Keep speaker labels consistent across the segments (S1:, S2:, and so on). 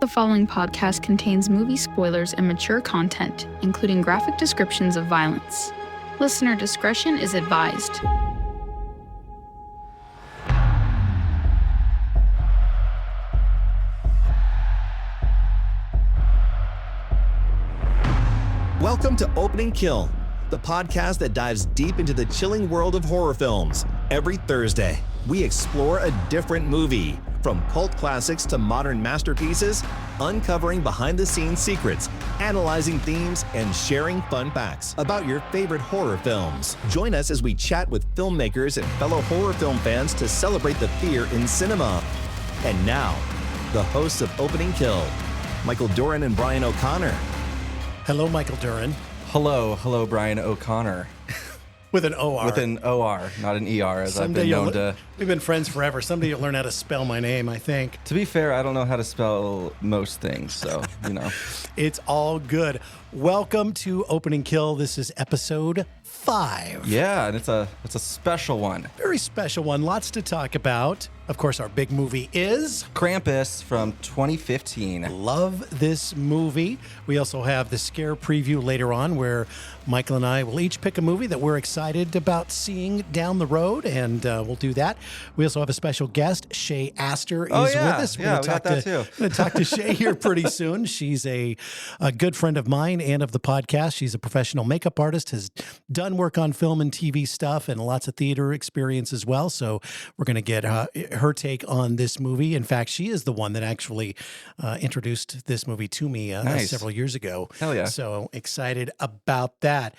S1: The following podcast contains movie spoilers and mature content, including graphic descriptions of violence. Listener discretion is advised.
S2: Welcome to Opening Kill, the podcast that dives deep into the chilling world of horror films. Every Thursday, we explore a different movie, from cult classics to modern masterpieces, uncovering behind-the-scenes secrets, analyzing themes, and sharing fun facts about your favorite horror films. Join us as we chat with filmmakers and fellow horror film fans to celebrate the fear in cinema. And now, the hosts of Opening Kill, Michael Doran and Brian O'Connor.
S3: Hello, Michael Duran.
S4: Hello, Brian O'Connor.
S3: With an O-R.
S4: With an O-R, not an E-R, as I've been known to.
S3: We've been friends forever. Someday you'll learn how to spell my name, I think.
S4: To be fair, I don't know how to spell most things, so,
S3: It's all good. Welcome to Opening Kill. This is episode 5.
S4: Yeah, and it's a special one.
S3: Very special one. Lots to talk about. Of course, our big movie is
S4: Krampus from 2015.
S3: Love this movie. We also have the scare preview later on where Michael and I will each pick a movie that we're excited about seeing down the road, and we'll do that. We also have a special guest. Shay Astor is with us.
S4: We got that too.
S3: We're going to talk to Shay here pretty soon. She's a good friend of mine and of the podcast. She's a professional makeup artist, has done work on film and TV stuff and lots of theater experience as well. So we're going to get her take on this movie. In fact, she is the one that actually introduced this movie to me several years ago.
S4: Hell yeah.
S3: So excited about that.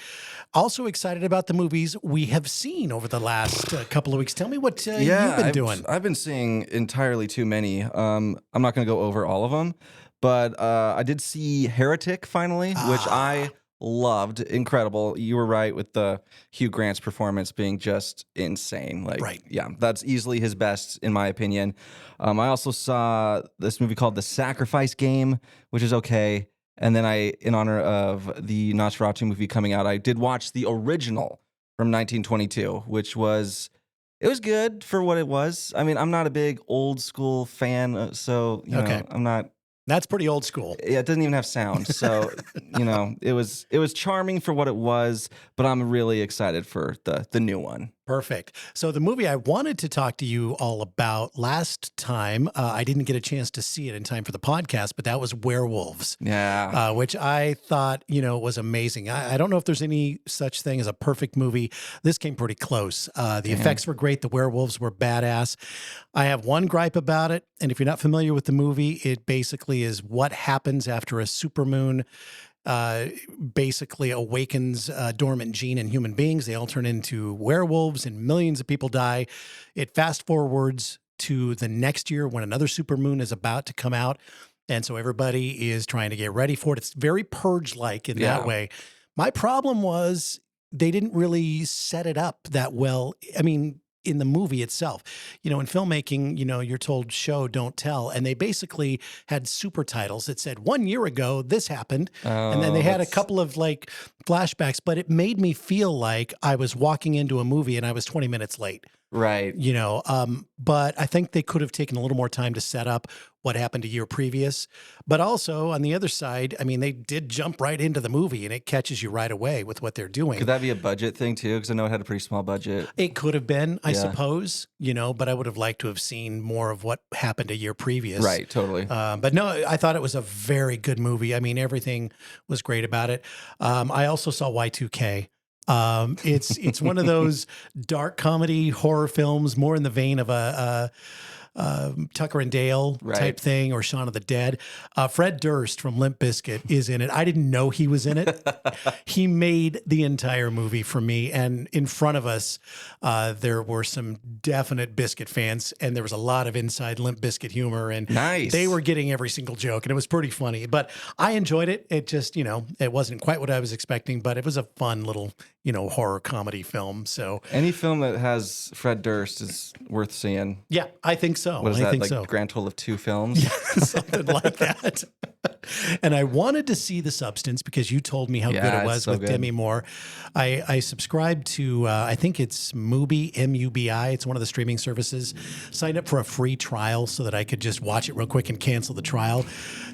S3: Also excited about the movies we have seen over the last couple of weeks. Tell me what you've been doing.
S4: I've been seeing entirely too many. I'm not going to go over all of them, but I did see Heretic finally, which I loved. Incredible. You were right with the Hugh Grant's performance being just insane.
S3: Right.
S4: Yeah, that's easily his best in my opinion. I also saw this movie called The Sacrifice Game, which is okay. And then in honor of the Nosferatu movie coming out, I did watch the original from 1922, which was good for what it was. I mean, I'm not a big old school fan, so I'm not.
S3: That's pretty old school.
S4: Yeah, it doesn't even have sound. So, it was charming for what it was, but I'm really excited for the new one.
S3: Perfect. So the movie I wanted to talk to you all about last time, I didn't get a chance to see it in time for the podcast, but that was Werewolves.
S4: Yeah.
S3: Which I thought, was amazing. I don't know if there's any such thing as a perfect movie. This came pretty close. The effects were great. The werewolves were badass. I have one gripe about it, and if you're not familiar with the movie, it basically is what happens after a supermoon basically awakens a dormant gene in human beings. They all turn into werewolves and millions of people die. It fast forwards to the next year when another supermoon is about to come out. And so everybody is trying to get ready for it. It's very Purge-like in that way. My problem was they didn't really set it up that well. I mean, in the movie itself, in filmmaking, you're told show, don't tell. And they basically had super titles that said 1 year ago, this happened. And then they had a couple of flashbacks, but it made me feel like I was walking into a movie and I was 20 minutes late.
S4: Right.
S3: But I think they could have taken a little more time to set up what happened a year previous. But also on the other side, I mean, they did jump right into the movie and it catches you right away with what they're doing.
S4: Could that be a budget thing too? Because I know it had a pretty small budget.
S3: It could have been, I suppose, but I would have liked to have seen more of what happened a year previous.
S4: Right, totally.
S3: But no, I thought it was a very good movie. I mean, everything was great about it. I also saw Y2K. It's one of those dark comedy horror films, more in the vein of a Tucker and Dale type thing, or Shaun of the Dead. Fred Durst from Limp Bizkit is in it. I didn't know he was in it. He made the entire movie for me. And in front of us, there were some definite Bizkit fans, and there was a lot of inside Limp Bizkit humor. And they were getting every single joke, and it was pretty funny. But I enjoyed it. It just, it wasn't quite what I was expecting, but it was a fun little, horror comedy film. So
S4: any film that has Fred Durst is worth seeing.
S3: Yeah, I think so.
S4: What is
S3: I
S4: that,
S3: think
S4: like
S3: so.
S4: grand total of 2 films?
S3: Yeah, something like that. And I wanted to see The Substance because you told me how good
S4: Yeah,
S3: it
S4: it's
S3: was
S4: so
S3: with
S4: good.
S3: Demi Moore. I subscribed to, I think it's Mubi, M-U-B-I. It's one of the streaming services. Signed up for a free trial so that I could just watch it real quick and cancel the trial.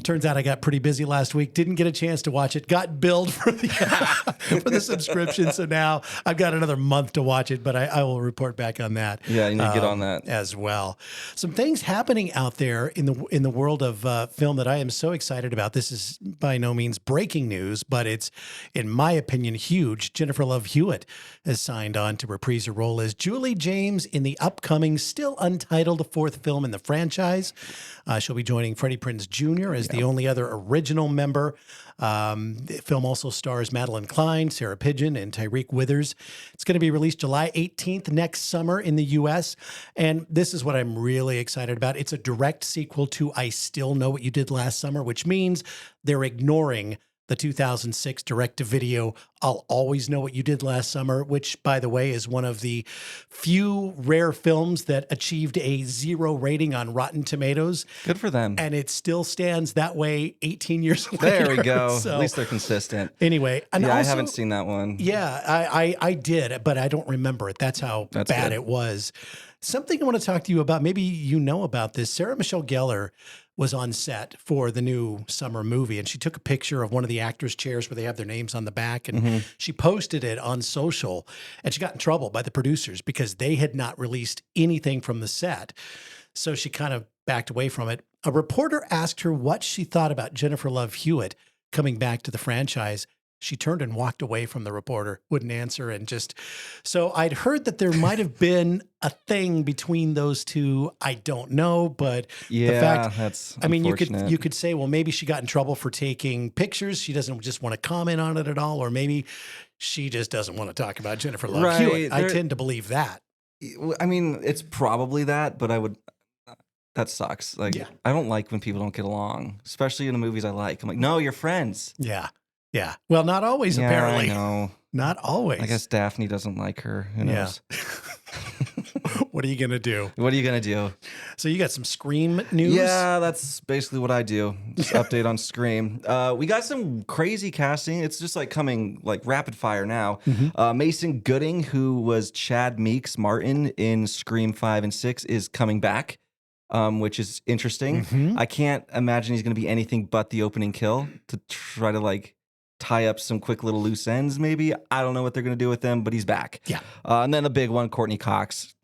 S3: Turns out I got pretty busy last week. Didn't get a chance to watch it. Got billed for the for the subscription. So now I've got another month to watch it, but I will report back on that.
S4: Yeah, you need to get on that.
S3: As well. Some things happening out there in the world of film that I am so excited about. This is by no means breaking news, but it's, in my opinion, huge. Jennifer Love Hewitt has signed on to reprise her role as Julie James in the upcoming, still untitled fourth film in the franchise. She'll be joining Freddie Prinze Jr. as the only other original member. The film also stars Madeline Klein, Sarah Pidgeon, and Tyreek Withers. It's going to be released July 18th next summer in the U.S., and this is what I'm really excited about. It's a direct sequel to I Still Know What You Did Last Summer, which means they're ignoring the 2006 direct-to-video I'll Always Know What You Did Last Summer, which, by the way, is one of the few rare films that achieved a 0 rating on Rotten Tomatoes.
S4: Good for them.
S3: And it still stands that way 18 years later.
S4: There we go.
S3: So,
S4: At least they're consistent.
S3: anyway, and
S4: Yeah, I
S3: also,
S4: haven't seen that one.
S3: Yeah, I did, but I don't remember it. That's how bad
S4: good.
S3: it was. Something I want to talk to you about, maybe you know about this. Sarah Michelle Gellar was on set for the new summer movie, and she took a picture of one of the actors' chairs where they have their names on the back, and she posted it on social, and she got in trouble by the producers because they had not released anything from the set. So she kind of backed away from it. A reporter asked her what she thought about Jennifer Love Hewitt coming back to the franchise. She turned and walked away from the reporter, wouldn't answer, and just... So I'd heard that there might have been a thing between those two. I don't know, but
S4: Yeah,
S3: the fact...
S4: that's
S3: I mean,
S4: unfortunate.
S3: you could say, well, maybe she got in trouble for taking pictures. She doesn't just want to comment on it at all, or maybe she just doesn't want to talk about Jennifer Love
S4: Right,
S3: Hewitt. I
S4: there-
S3: tend to believe that.
S4: I mean, it's probably that, but I would. That sucks. Like,
S3: Yeah.
S4: I don't like when people don't get along, especially in the movies I like. I'm like, no, you're friends.
S3: Yeah. Yeah. Well, not always,
S4: Yeah,
S3: apparently.
S4: I know.
S3: Not always.
S4: I guess Daphne doesn't like her. Who knows?
S3: What are you going to do?
S4: What are you gonna do?
S3: So you got some Scream news?
S4: Yeah, that's basically what I do. Just update on Scream. We got some crazy casting. It's just like coming like rapid fire now. Mason Gooding, who was Chad Meeks Martin in Scream 5 and 6, is coming back, which is interesting. I can't imagine he's going to be anything but the opening kill to try to like tie up some quick little loose ends, maybe. I don't know what they're going to do with him, but he's back.
S3: Yeah.
S4: And then the big one, Courtney Cox,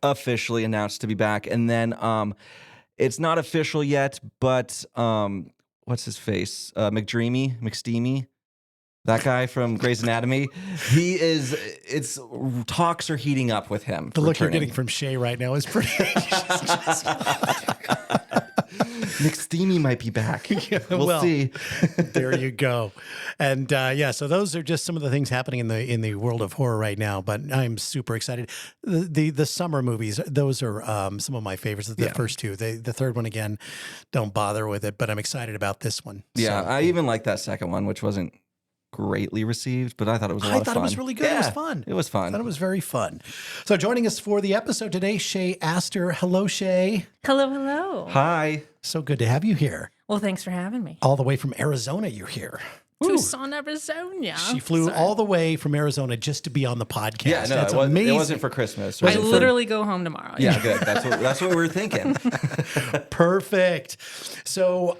S4: officially announced to be back. And then it's not official yet, but what's his face? McSteamy, that guy from Grey's Anatomy. He is, it's talks are heating up with him.
S3: The look you're
S4: returning.
S3: getting from Shay right now is pretty...
S4: McSteamy might be back. We'll
S3: well,
S4: see.
S3: There you go. And yeah, so those are just some of the things happening in the world of horror right now. But I'm super excited. The summer movies, those are some of my favorites. The first two. The third one again, don't bother with it. But I'm excited about this one.
S4: Yeah,
S3: So,
S4: I even like that second one, which wasn't greatly received, but I thought it was a lot of fun.
S3: I thought it was really good. It was fun.
S4: It was fun.
S3: I thought it was very fun. So joining us for the episode today, Shay Astor. Hello, Shay.
S5: Hello, hello.
S4: Hi.
S3: So good to have you here.
S5: Well, thanks for having me.
S3: All the way from Arizona, you're here.
S5: Tucson, Arizona.
S3: She flew all the way from Arizona just to be on the podcast.
S4: Yeah, no,
S3: That's
S4: it
S3: amazing.
S4: wasn't for Christmas.
S5: I
S4: Was it for-
S5: literally go home tomorrow.
S4: Yeah, good. That's what we were thinking.
S3: Perfect. So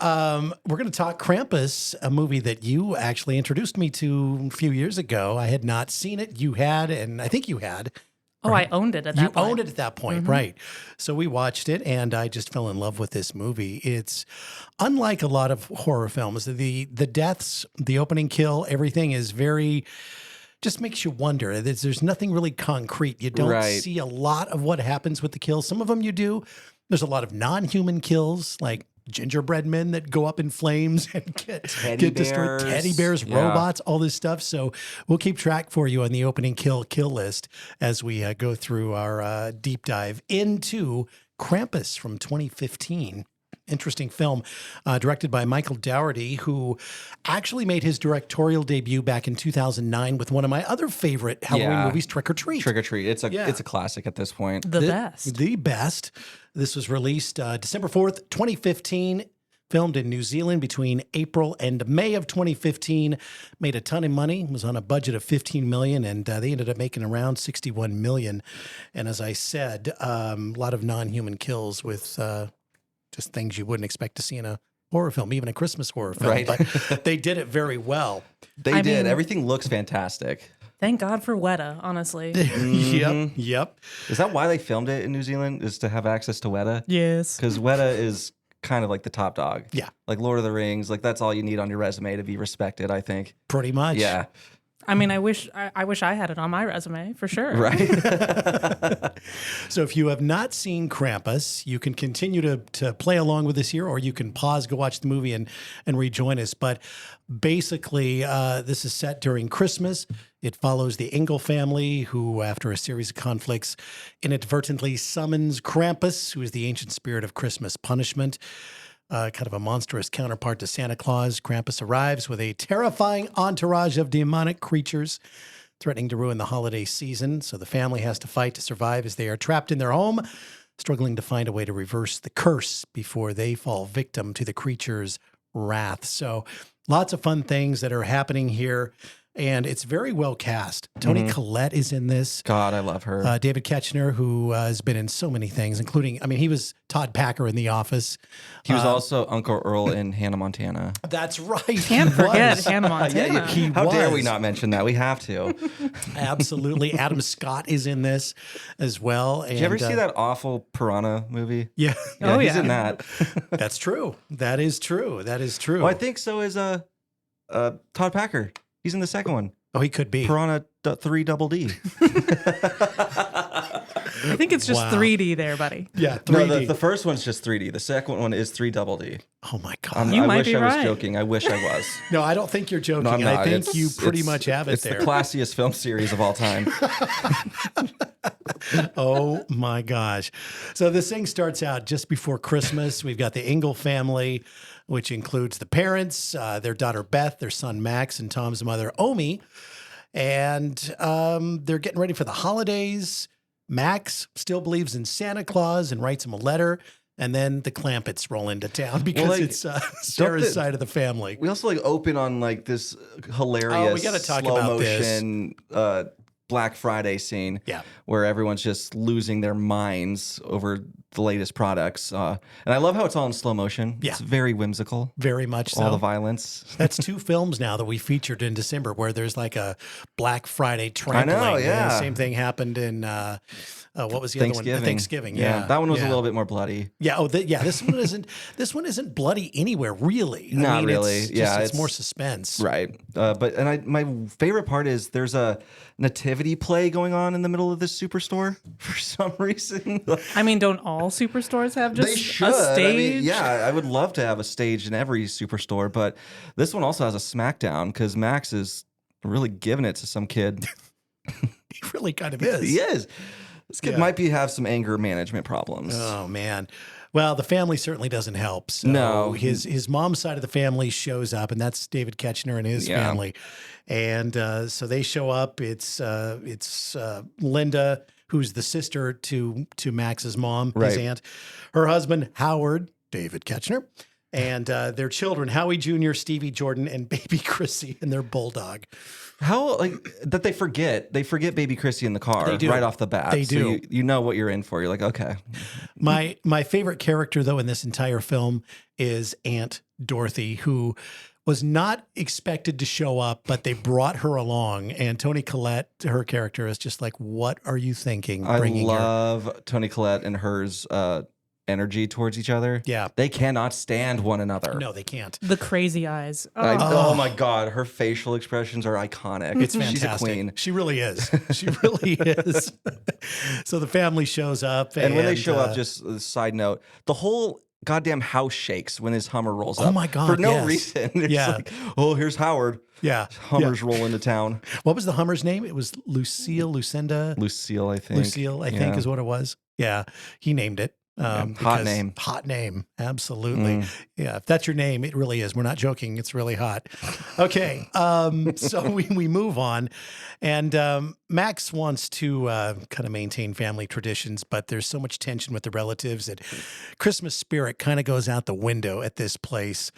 S3: we're going to talk Krampus, a movie that you actually introduced me to a few years ago. I had not seen it. You had, and I think you had.
S5: Oh, I owned it at that
S3: You
S5: point.
S3: owned it at that point, right? So we watched it, and I just fell in love with this movie. It's unlike a lot of horror films. The deaths, the opening kill, everything is very... just makes you wonder. There's nothing really concrete. You don't
S4: Right.
S3: see a lot of what happens with the kills. Some of them you do. There's a lot of non-human kills, like gingerbread men that go up in flames and get destroyed.
S4: bears.
S3: Teddy bears,
S4: Yeah.
S3: robots, all this stuff. So we'll keep track for you on the opening kill list as we go through our deep dive into Krampus from 2015. Interesting film, directed by Michael Dougherty, who actually made his directorial debut back in 2009 with one of my other favorite Halloween
S4: Yeah.
S3: movies, Trick or Treat.
S4: Trick or Treat. It's
S3: Yeah.
S4: a classic at this point.
S5: The best.
S3: The best. This was released December 4th, 2015. filmed in New Zealand between April and May of 2015, made a ton of money, was on a budget of $15 million, and they ended up making around $61 million. And as I said, a lot of non-human kills with just things you wouldn't expect to see in a horror film, even a Christmas horror film.
S4: Right.
S3: But they did it very well.
S4: They did. Everything looks fantastic.
S5: Thank God for Weta, honestly.
S3: Yep.
S4: Is that why they filmed it in New Zealand? Is to have access to Weta?
S5: Yes.
S4: Because Weta is kind of like the top dog.
S3: Yeah.
S4: Like Lord of the Rings. Like that's all you need on your resume to be respected, I think.
S3: Pretty much.
S4: Yeah.
S5: I mean, I wish I had it on my resume for sure.
S4: Right.
S3: So if you have not seen Krampus, you can continue to play along with us here, or you can pause, go watch the movie, and rejoin us. But basically, this is set during Christmas. It follows the Engel family, who, after a series of conflicts, inadvertently summons Krampus, who is the ancient spirit of Christmas punishment. Kind of a monstrous counterpart to Santa Claus. Krampus arrives with a terrifying entourage of demonic creatures threatening to ruin the holiday season. So the family has to fight to survive as they are trapped in their home, struggling to find a way to reverse the curse before they fall victim to the creatures' wrath. So lots of fun things that are happening here. And it's very well cast. Toni Collette is in this.
S4: God, I love her.
S3: David Koechner, who has been in so many things, including, he was Todd Packer in The Office.
S4: He was also Uncle Earl in Hannah Montana.
S3: That's right.
S5: Can't forget Hannah Montana.
S4: How dare we not mention that? We have to.
S3: Absolutely. Adam Scott is in this as well.
S4: Did you ever see that awful Piranha movie?
S3: Yeah.
S5: Oh,
S4: He's
S5: yeah.
S4: in that.
S3: That's true. That is true.
S4: Well, I think so is Todd Packer. He's in the second one.
S3: Oh, he could be.
S4: Piranha 3 Double D.
S5: I think it's just
S3: Wow.
S5: 3D there, buddy.
S3: Yeah,
S4: No,
S3: 3D.
S4: the first one's just 3D. The second one is 3 Double D.
S3: Oh, my God.
S5: You
S4: I
S5: might
S4: wish
S5: be
S4: I was
S5: right.
S4: joking. I wish I was.
S3: No, I don't think you're joking.
S4: No, I'm not.
S3: I think you pretty much have it
S4: it's
S3: there.
S4: the classiest film series of all time.
S3: Oh my gosh. So this thing starts out just before Christmas. We've got the Engel family, which includes the parents, their daughter Beth, their son Max, and Tom's mother Omi. And they're getting ready for the holidays. Max still believes in Santa Claus and writes him a letter. And then the Clampets roll into town because it's Sarah's side of the family.
S4: We also open on this hilarious
S3: we gotta talk
S4: slow
S3: about this.
S4: motion Black Friday scene.
S3: Yeah.
S4: Where everyone's just losing their minds over the latest products. And I love how it's all in slow motion.
S3: Yeah.
S4: It's very whimsical.
S3: Very much so.
S4: All the violence.
S3: That's 2 films now that we featured in December where there's like a Black Friday trampling.
S4: I know, yeah.
S3: The same thing happened in, what was the other one? Thanksgiving, yeah.
S4: That one was a little bit more bloody.
S3: Yeah. This one isn't. This one isn't bloody anywhere, really.
S4: Not really.
S3: It's more suspense.
S4: Right. My favorite part is there's a nativity play going on in the middle of this superstore for some reason.
S5: I mean, don't all superstores have just
S4: They should.
S5: a stage?
S4: I would love to have a stage in every superstore, but this one also has a smackdown because Max is really giving it to some kid.
S3: He really kind of is.
S4: He is. This kid might have some anger management problems.
S3: Oh man. Well, the family certainly doesn't help. So
S4: No.
S3: his mom's side of the family shows up, and that's David Koechner and his family. And so they show up. It's Linda, who's the sister to Max's mom, his aunt, her husband Howard, David Koechner, and their children Howie Jr., Stevie Jordan, and baby Chrissy and their bulldog.
S4: How that they forget baby Chrissy in the car
S3: They do.
S4: right off the bat.
S3: They
S4: So
S3: do.
S4: you know what you're in for. You're like, okay.
S3: My favorite character, though, in this entire film is Aunt Dorothy, who was not expected to show up, but they brought her along. And Toni Collette, her character, is just like, what are you thinking?
S4: I
S3: Bringing her?
S4: love Toni Collette and hers energy towards each other.
S3: Yeah.
S4: They cannot stand one another.
S3: No, they can't.
S5: The crazy eyes. Oh.
S4: Oh my God. Her facial expressions are iconic.
S3: It's fantastic.
S4: She's a queen.
S3: She really is. She really is. So the family shows up.
S4: And when they show up, just a side note, the whole goddamn house shakes when his Hummer rolls up.
S3: Oh my God,
S4: For no
S3: yes.
S4: reason. It's
S3: Yeah.
S4: like, oh, here's Howard.
S3: Yeah.
S4: Hummers roll into town.
S3: What was the Hummer's name? It was Lucinda.
S4: Lucille, I think.
S3: Lucille, I think, is what it was. Yeah. He named it.
S4: Hot name.
S3: Hot name. Absolutely. Yeah. If that's your name, it really is. We're not joking. It's really hot. Okay. So we move on. And Max wants to kind of maintain family traditions, but there's so much tension with the relatives that Christmas spirit kind of goes out the window at this place.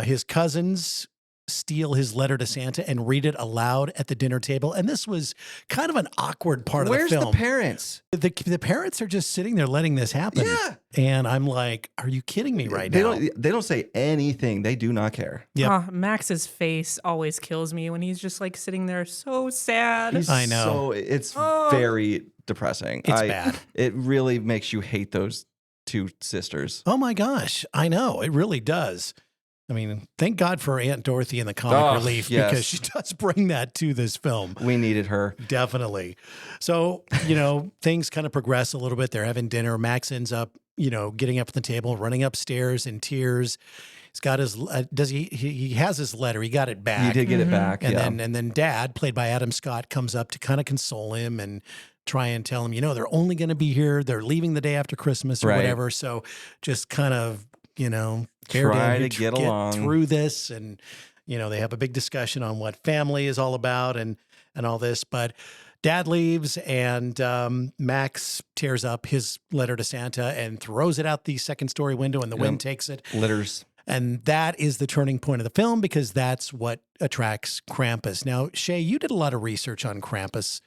S3: His cousins steal his letter to Santa and read it aloud at the dinner table. And this was kind of an awkward part of the film.
S4: Where's the parents?
S3: The parents are just sitting there letting this happen.
S4: Yeah.
S3: And I'm like, are you kidding me right now?
S4: They don't say anything. They do not care.
S3: Yep.
S5: Max's face always kills me when he's just like sitting there so sad.
S3: I know.
S4: So it's very depressing.
S3: It's bad.
S4: It really makes you hate those two sisters.
S3: Oh my gosh. I know. It really does. I mean, thank God for Aunt Dorothy and the comic relief because she does bring that to this film.
S4: We needed her.
S3: Definitely. So, things kind of progress a little bit. They're having dinner. Max ends up, getting up from the table, running upstairs in tears. He's got his, he has his letter. He got it back.
S4: He did get it back.
S3: And then Dad, played by Adam Scott, comes up to kind of console him and try and tell him, they're only going to be here. They're leaving the day after Christmas or whatever. So just kind of,
S4: try to get along
S3: through this. And, they have a big discussion on what family is all about and all this. But Dad leaves and Max tears up his letter to Santa and throws it out the second story window and the wind takes it.
S4: Litters.
S3: And that is the turning point of the film because that's what attracts Krampus. Now, Shay, you did a lot of research on Krampus.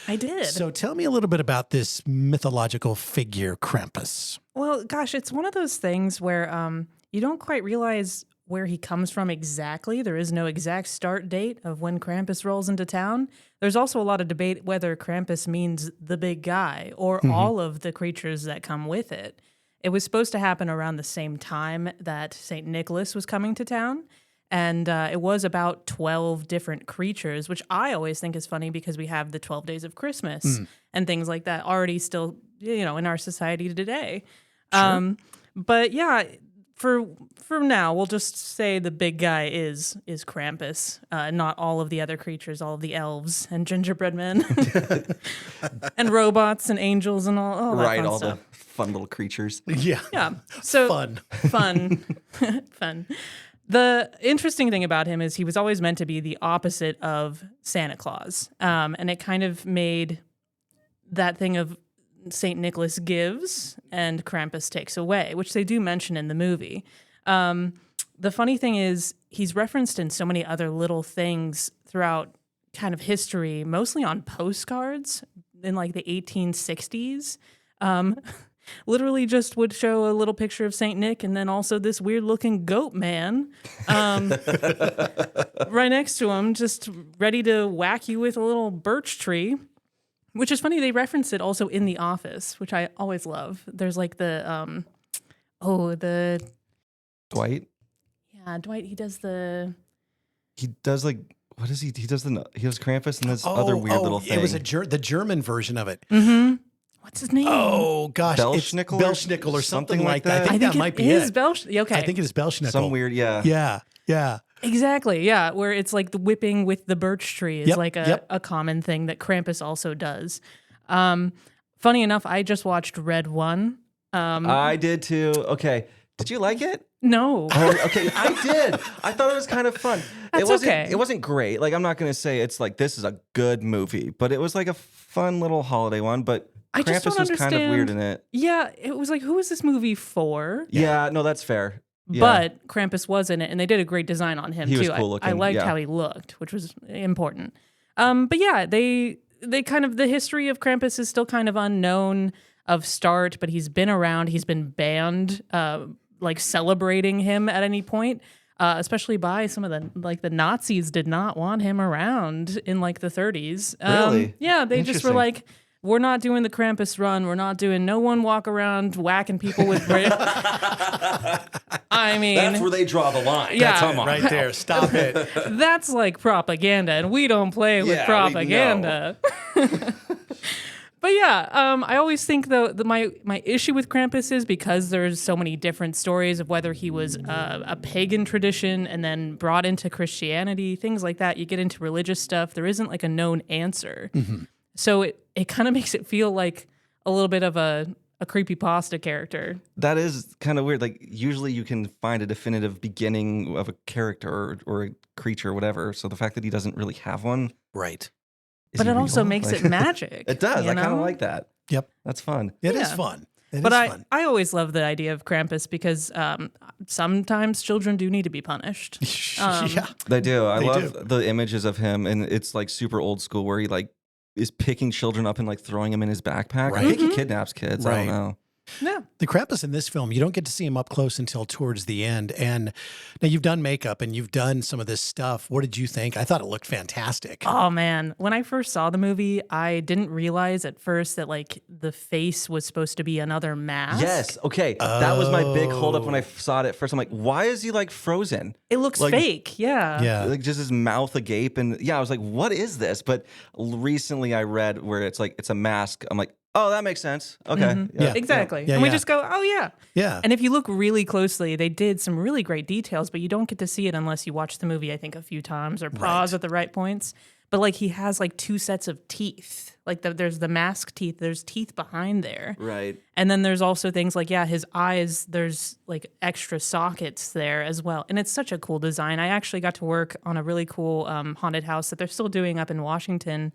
S5: I did.
S3: So tell me a little bit about this mythological figure, Krampus.
S5: Well, gosh, it's one of those things where you don't quite realize where he comes from exactly. There is no exact start date of when Krampus rolls into town. There's also a lot of debate whether Krampus means the big guy or all of the creatures that come with it. It was supposed to happen around the same time that St. Nicholas was coming to town. And it was about 12 different creatures, which I always think is funny because we have the 12 days of Christmas and things like that already still, in our society today. Sure. But yeah, for now, we'll just say the big guy is Krampus, not all of the other creatures, all of the elves and gingerbread men and robots and angels and all that fun
S4: all
S5: stuff.
S4: the fun little creatures.
S3: Yeah.
S5: Yeah. So
S3: fun.
S5: The interesting thing about him is he was always meant to be the opposite of Santa Claus. And it kind of made that thing of St. Nicholas gives and Krampus takes away, which they do mention in the movie. The funny thing is he's referenced in so many other little things throughout kind of history, mostly on postcards in like the 1860s. Literally just would show a little picture of Saint Nick and then also this weird looking goat man right next to him, just ready to whack you with a little birch tree, which is funny. They reference it also in The Office, which I always love. There's like the
S4: Dwight.
S5: Yeah, Dwight, he does
S4: like, what is he? He does Krampus and this other weird little thing.
S3: It was the German version of it.
S5: Mm-hmm. What's his name?
S3: Oh gosh,
S4: Belschnickel
S3: it's Belschnickel or something like that. I think that might be it.
S5: Okay,
S3: I think it is Belschnickel.
S4: Some weird,
S3: yeah.
S5: Exactly, yeah. Where it's like the whipping with the birch tree is a common thing that Krampus also does. Funny enough, I just watched Red 1.
S4: I did too. Okay, did you like it?
S5: No.
S4: Oh, okay, I did. I thought it was kind of fun.
S5: That's okay.
S4: It wasn't great. Like, I'm not going to say it's like this is a good movie, but it was like a fun little holiday one. But Krampus was kind of weird in it.
S5: Yeah, it was like, who is this movie for?
S4: Yeah, no, that's fair. Yeah.
S5: But Krampus was in it, and they did a great design on him,
S4: too.
S5: He
S4: was cool looking.
S5: I liked how he looked, which was important. But yeah, they kind of, the history of Krampus is still kind of unknown of start, but he's been around. He's been banned, like celebrating him at any point, especially by some of the Nazis did not want him around in like the 30s.
S4: Really?
S5: Yeah, they just were like, we're not doing the Krampus run. We're not doing no one walk around whacking people with I mean,
S4: that's where they draw the line.
S5: Yeah,
S3: Come on. Right there. Stop it.
S5: That's like propaganda, and we don't play with propaganda. But yeah, I always think though my issue with Krampus is because there's so many different stories of whether he was a pagan tradition and then brought into Christianity, things like that. You get into religious stuff. There isn't like a known answer. Mm-hmm. So it kind of makes it feel like a little bit of a a creepypasta character.
S4: That is kind of weird. Like usually you can find a definitive beginning of a character or a creature or whatever. So the fact that he doesn't really have one,
S3: Right.
S4: is
S5: But
S4: he
S5: it also
S4: real?
S5: makes
S4: Like-
S5: it magic.
S4: It does.
S5: you
S4: I kind of
S5: know?
S4: like that.
S3: Yep.
S4: That's fun.
S3: It is
S5: Yeah.
S3: fun. It
S5: But
S3: is fun.
S5: I always love the idea of Krampus because sometimes children do need to be punished.
S3: Yeah.
S4: They do. I
S3: They
S4: love
S3: do.
S4: the images of him, and it's like super old school where he like is picking children up and like throwing them in his backpack. I think he kidnaps kids. I
S3: Right.
S4: don't know.
S5: Yeah.
S3: The Krampus in this film, you don't get to see him up close until towards the end. And now you've done makeup and you've done some of this stuff. What did you think? I thought it looked fantastic.
S5: Oh man, when I first saw the movie, I didn't realize at first that like the face was supposed to be another mask.
S4: Yes. Okay. That was my big holdup when I saw it at first. I'm like, why is he like frozen?
S5: It looks
S4: Like-
S5: fake. Yeah.
S3: Yeah.
S4: Like just his mouth agape, and yeah, I was like, what is this? But recently I read where it's like it's a mask. I'm like, oh, that makes sense. Okay.
S3: Yeah.
S5: Exactly.
S3: Yeah,
S5: and we
S3: yeah.
S5: just go, oh yeah.
S3: Yeah.
S5: And if you look really closely, they did some really great details, but you don't get to see it unless you watch the movie, I think, a few times or pause at the right points. But like he has like two sets of teeth. Like there's the mask teeth, there's teeth behind there.
S4: Right.
S5: And then there's also things like, yeah, his eyes, there's like extra sockets there as well. And it's such a cool design. I actually got to work on a really cool haunted house that they're still doing up in Washington.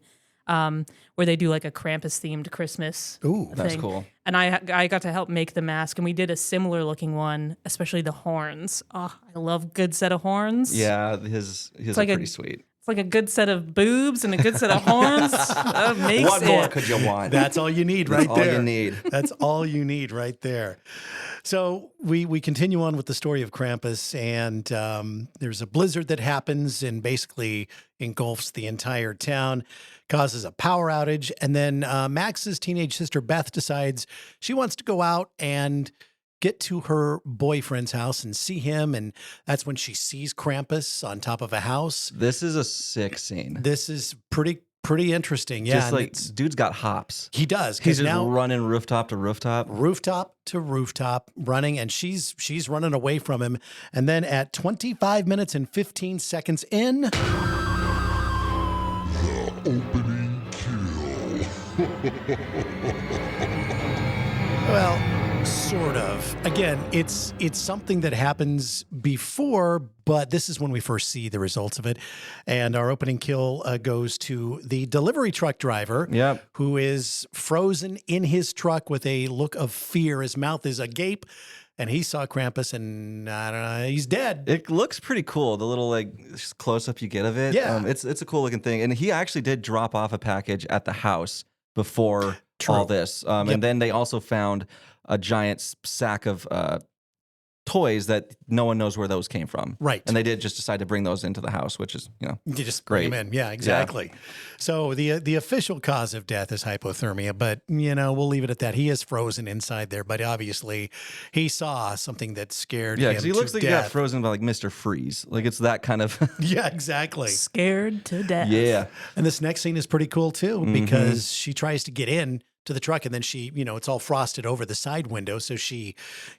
S5: Where they do like a Krampus themed Christmas.
S3: Ooh,
S4: That's
S5: thing.
S4: cool.
S5: And I got to help make the mask, and we did a similar looking one, especially the horns. Oh, I love good set of horns.
S4: Yeah, his
S5: like
S4: are
S5: a-
S4: pretty sweet.
S5: It's like a good set of boobs and a good set of horns. That makes
S4: What more
S5: it.
S4: could you want?
S3: That's all you need
S4: That's
S3: right
S4: all
S3: there.
S4: you need.
S3: That's all you need right there. So we continue on with the story of Krampus, and there's a blizzard that happens and basically engulfs the entire town, causes a power outage, and then Max's teenage sister Beth decides she wants to go out and get to her boyfriend's house and see him, and that's when she sees Krampus on top of a house.
S4: This is a sick scene.
S3: This is pretty interesting. Yeah,
S4: Just
S3: and
S4: like
S3: it's-
S4: dude's got hops.
S3: he does
S4: He's
S3: because
S4: just
S3: now
S4: running rooftop to rooftop.
S3: rooftop to rooftop running, and she's running away from him. And then at 25 minutes and 15 seconds in,
S6: Opening kill.
S3: well, sort of. Again, it's something that happens before, but this is when we first see the results of it. And our opening kill goes to the delivery truck driver,
S4: Yep.
S3: who is frozen in his truck with a look of fear. His mouth is agape, and he saw Krampus, and I don't know, he's dead.
S4: It looks pretty cool. The little like close up you get of it.
S3: Yeah.
S4: It's a cool looking thing. And he actually did drop off a package at the house before
S3: True.
S4: all this.
S3: Yep.
S4: And then they also found a giant sack of toys that no one knows where those came from.
S3: Right.
S4: And they did just decide to bring those into the house, which is,
S3: You just bring him
S4: Great.
S3: in. Yeah, exactly. So the official cause of death is hypothermia, but we'll leave it at that. He is frozen inside there, but obviously he saw something that scared
S4: yeah,
S3: him
S4: because he
S3: to
S4: looks like he got
S3: death.
S4: frozen by like Mr. Freeze. Like it's that kind of.
S3: Yeah, exactly.
S5: Scared to death.
S4: Yeah.
S3: And this next scene is pretty cool too,
S4: Mm-hmm.
S3: because she tries to get in to the truck, and then she, it's all frosted over the side window. So she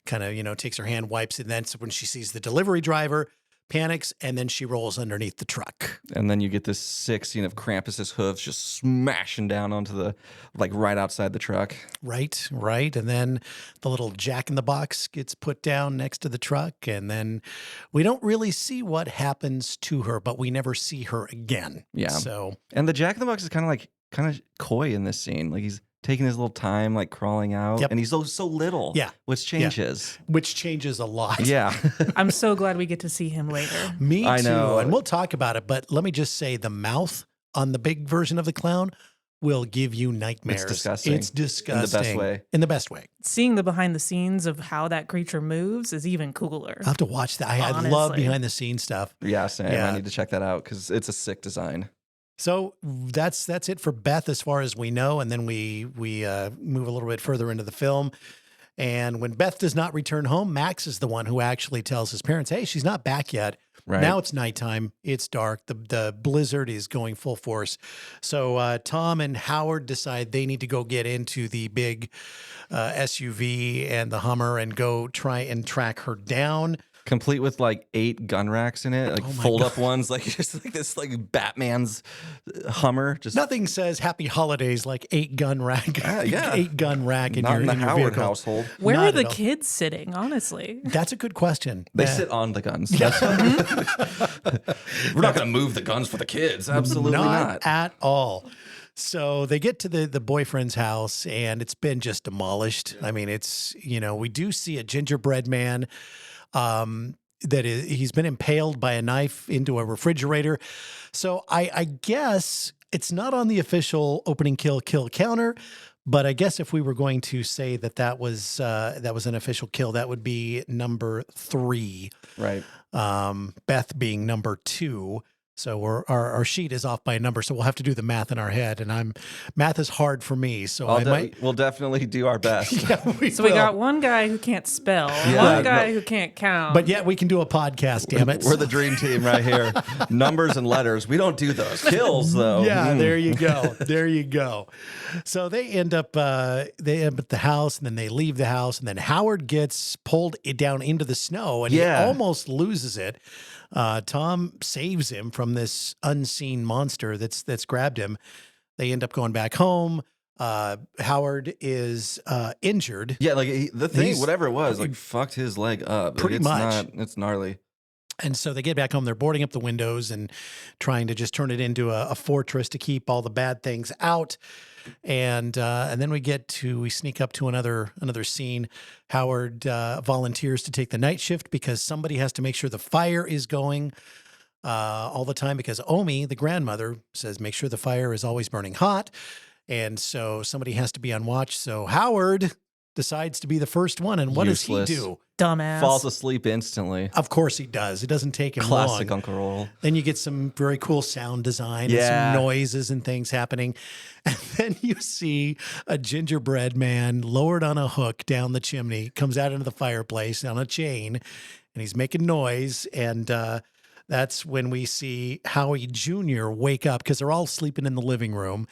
S3: kind of, takes her hand, wipes it. And then when she sees the delivery driver, panics, and then she rolls underneath the truck.
S4: And then you get this sick scene of Krampus's hooves just smashing down onto the, like right outside the truck.
S3: Right. And then the little jack in the box gets put down next to the truck. And then we don't really see what happens to her, but we never see her again.
S4: Yeah.
S3: So,
S4: And the Jack in the Box is kind of coy in this scene. Like he's taking his little time, like crawling out,
S3: Yep.
S4: and he's so little.
S3: Yeah.
S4: which changes.
S3: which changes a lot.
S4: Yeah,
S5: I'm so glad we get to see him later.
S3: Me
S4: I
S3: too.
S4: know.
S3: And we'll talk about it. But let me just say the mouth on the big version of the clown will give you nightmares.
S4: It's disgusting.
S3: It's disgusting.
S4: best way.
S3: In the best way.
S5: Seeing the behind the scenes of how that creature moves is even cooler.
S3: I'll have to watch that. I love
S5: Honestly.
S3: behind the scenes stuff.
S4: yeah, same.
S3: Yeah.
S4: I need to check that out because it's a sick design.
S3: So that's it for Beth as far as we know, and then we move a little bit further into the film. And when Beth does not return home, Max is the one who actually tells his parents, "Hey, she's not back yet.
S4: Right.
S3: Now it's nighttime. It's dark. The blizzard is going full force." So Tom and Howard decide they need to go get into the big SUV and the Hummer and go try and track her down.
S4: complete with like 8 gun racks in it, like
S3: Oh my
S4: fold up
S3: God.
S4: ones, like just like this, like Batman's Hummer. Just
S3: Nothing says happy holidays like 8 gun rack.
S4: yeah.
S3: 8 gun rack in
S4: not
S3: your
S4: in the
S3: in your
S4: Howard
S3: vehicle.
S4: household.
S5: Where
S3: Not
S5: are
S3: at
S5: the
S3: all.
S5: kids sitting, honestly?
S3: That's a good question.
S4: They
S3: Yeah.
S4: sit on the guns. We're not going to move the guns for the kids. Absolutely not.
S3: at all. So they get to the boyfriend's house and it's been just demolished. I mean, it's, we do see a gingerbread man he's been impaled by a knife into a refrigerator. So I guess it's not on the official opening kill counter, but I guess if we were going to say that was an official kill, that would be number 3.
S4: Right.
S3: Beth being number 2. So our sheet is off by a number, so we'll have to do the math in our head. And math is hard for me, so
S4: We'll definitely do our best.
S5: So we got one guy who can't spell, one guy who can't count.
S3: But yet we can do a podcast, damn it.
S4: We're the dream team right here. Numbers and letters. We don't do those. Kills, though.
S3: Yeah, there you go. There you go. So they end up at the house, and then they leave the house, and then Howard gets pulled down into the snow, and he almost loses it. Tom saves him from this unseen monster that's grabbed him. They end up going back home. Howard is injured.
S4: Yeah, like the thing, whatever it was, like fucked his leg up.
S3: Pretty much.
S4: It's gnarly.
S3: And so they get back home. They're boarding up the windows and trying to just turn it into a fortress to keep all the bad things out. And then we sneak up to another scene. Howard volunteers to take the night shift because somebody has to make sure the fire is going all the time, because Omi, the grandmother, says make sure the fire is always burning hot. And so somebody has to be on watch. So Howard decides to be the first one. And what
S4: Useless.
S3: does he do?
S5: Dumbass.
S4: Falls asleep instantly.
S3: Of course he does. It doesn't take him
S4: Classic
S3: long.
S4: Uncle Roll.
S3: Then you get some very cool sound design and some noises and things happening. And then you see a gingerbread man lowered on a hook down the chimney, comes out into the fireplace on a chain, and he's making noise. And that's when we see Howie Jr. wake up, because they're all sleeping in the living room.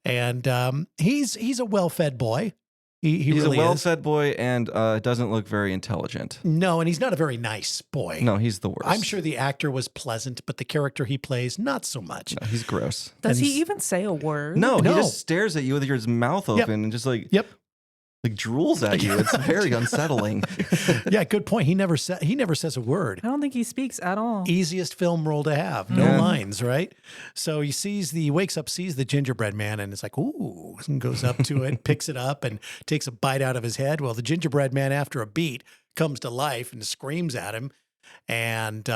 S3: And he's a well-fed boy. He's really
S4: a well-fed boy and doesn't look very intelligent.
S3: No, and he's not a very nice boy.
S4: No, he's the worst.
S3: I'm sure the actor was pleasant, but the character he plays, not so much.
S4: No, he's gross.
S5: Does he even say a word?
S4: No,
S3: No.
S4: he just stares at you with his mouth open and just like drools at you. It's very unsettling.
S3: Yeah, good point. He never says a word.
S5: I don't think he speaks at all.
S3: Easiest film role to have. No lines, right? So he wakes up, sees the gingerbread man, and it's like, ooh, and goes up to it, picks it up, and takes a bite out of his head. Well, the gingerbread man, after a beat, comes to life and screams at him. And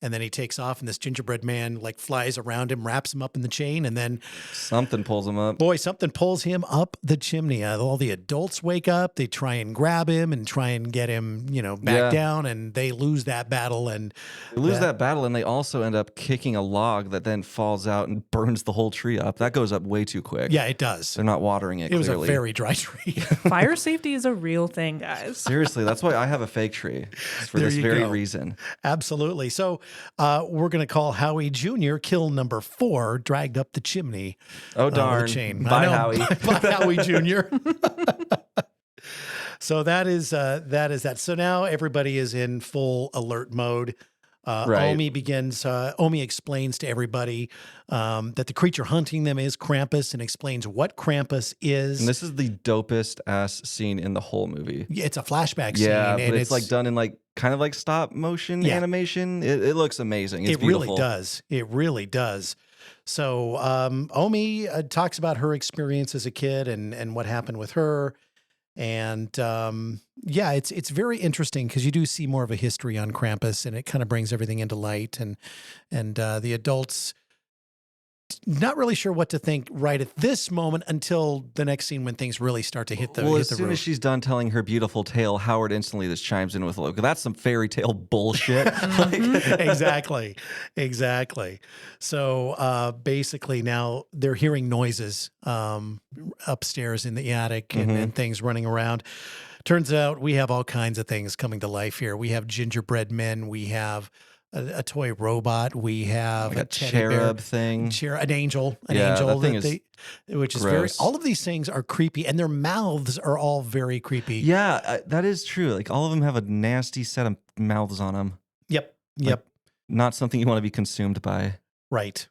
S3: then he takes off, and this gingerbread man like flies around him, wraps him up in the chain, and then
S4: something pulls him up.
S3: Boy, something pulls him up the chimney. All the adults wake up. They try and grab him and try and get him, back down, and they lose that battle. And
S4: they also end up kicking a log that then falls out and burns the whole tree up. That goes up way too quick.
S3: Yeah, it does.
S4: They're not watering it.
S3: It was
S4: clearly.
S3: a very dry tree.
S5: Fire safety is a real thing, guys.
S4: Seriously, that's why I have a fake tree. It's for
S3: There
S4: this
S3: you
S4: very
S3: go.
S4: reason.
S3: Absolutely. So we're going to call Howie Jr. kill number 4, dragged up the chimney.
S4: Oh,
S3: With
S4: darn.
S3: a chain.
S4: Bye,
S3: I know.
S4: Howie.
S3: Bye, Howie Jr. So that is that. So now everybody is in full alert mode.
S4: Right.
S3: Omi explains to everybody that the creature hunting them is Krampus, and explains what Krampus is.
S4: And this is the dopest ass scene in the whole movie.
S3: It's a flashback scene.
S4: Yeah,
S3: and
S4: but it's like done in like kind of like stop motion animation. It looks amazing. It's beautiful.
S3: Really does. It really does. So Omi talks about her experience as a kid and what happened with her. And it's very interesting because you do see more of a history on Krampus, and it kind of brings everything into light. And the adults not really sure what to think right at this moment until the next scene when things really start to hit the
S4: Well,
S3: hit
S4: as
S3: the
S4: soon
S3: roof.
S4: as she's done telling her beautiful tale, Howard instantly just chimes in with, "Look, that's some fairy tale bullshit."
S3: Exactly. So basically now they're hearing noises upstairs in the attic and things running around. Turns out we have all kinds of things coming to life here. We have gingerbread men. We have a toy robot. We have
S4: Like a
S3: teddy
S4: cherub
S3: bear,
S4: thing.
S3: an angel,
S4: Yeah, that thing is
S3: which is
S4: gross.
S3: all of these things are creepy, and their mouths are all very creepy.
S4: Yeah, that is true. Like all of them have a nasty set of mouths on them.
S3: Yep.
S4: Not something you want to be consumed by.
S3: Right.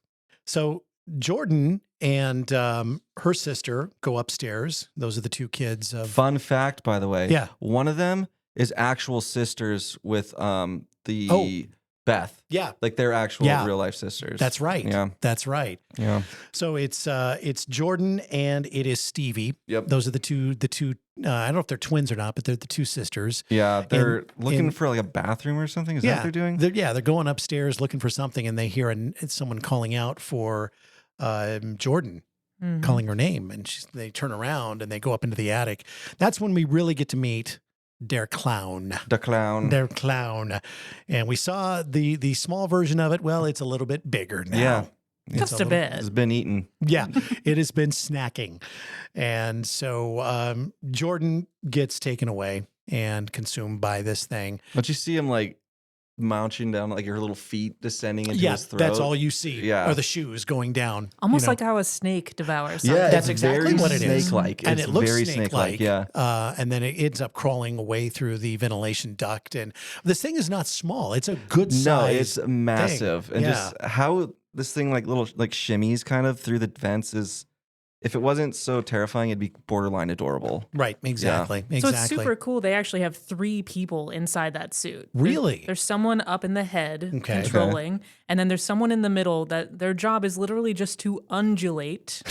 S3: So Jordan and her sister go upstairs. Those are the two kids of.
S4: Fun fact, by the way.
S3: Yeah.
S4: One of them is actual sisters with Beth.
S3: Yeah.
S4: Like they're actual
S3: Yeah.
S4: real life sisters.
S3: That's right.
S4: Yeah.
S3: That's right.
S4: Yeah.
S3: So it's Jordan and it is Stevie.
S4: Yep.
S3: Those are the two. I don't know if they're twins or not, but they're the two sisters.
S4: Yeah. They're
S3: And-
S4: looking
S3: and-
S4: for like a bathroom or something. Is that what they're doing?
S3: They're going upstairs looking for something, and they hear someone calling out for Jordan,
S5: Mhm.
S3: calling her name, and they turn around and they go up into the attic. That's when we really get to meet their clown.
S4: The clown.
S3: Their clown. And we saw the small version of it. Well, it's a little bit bigger now.
S4: Yeah.
S3: It's
S5: Just a
S3: little-
S5: bit.
S4: Has been eaten.
S3: Yeah, it has been snacking. And so Jordan gets taken away and consumed by this thing.
S4: But you see him like mounting down, like her little feet descending into
S3: Yeah,
S4: his throat.
S3: that's all you see.
S4: Yeah.
S3: Are the shoes going down.
S5: Almost
S3: you know.
S5: like how a snake devours something.
S4: Yeah,
S3: That's
S4: it's
S3: exactly
S4: very
S3: what it is.
S4: snake-like.
S3: And
S4: It's
S3: it looks
S4: very
S3: snake-like.
S4: Yeah.
S3: And then it ends up crawling away through the ventilation duct. And this thing is not small. It's a good size.
S4: No, it's massive. And
S3: Yeah.
S4: just how this thing like little like shimmies kind of through the vents is, if it wasn't so terrifying, it'd be borderline adorable.
S3: Right, exactly.
S5: So
S3: Exactly.
S5: it's super cool. They actually have 3 people inside that suit.
S3: Really?
S5: There's someone up in the head
S3: Okay.
S5: controlling, and then there's someone in the middle that their job is literally just to undulate,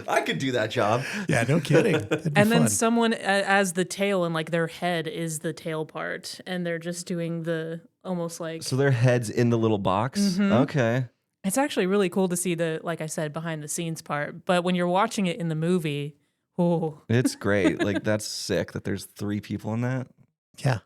S4: I could do that job.
S3: Yeah, no kidding. That'd be
S5: and then
S3: fun.
S5: someone as the tail, and like their head is the tail part, and they're just doing the almost like.
S4: So their head's in the little box.
S5: Mhm.
S4: Okay.
S5: It's actually really cool to see the, like I said, behind the scenes part. But when you're watching it in the movie, oh,
S4: It's great. Like that's sick that there's 3 people in that.
S3: Yeah.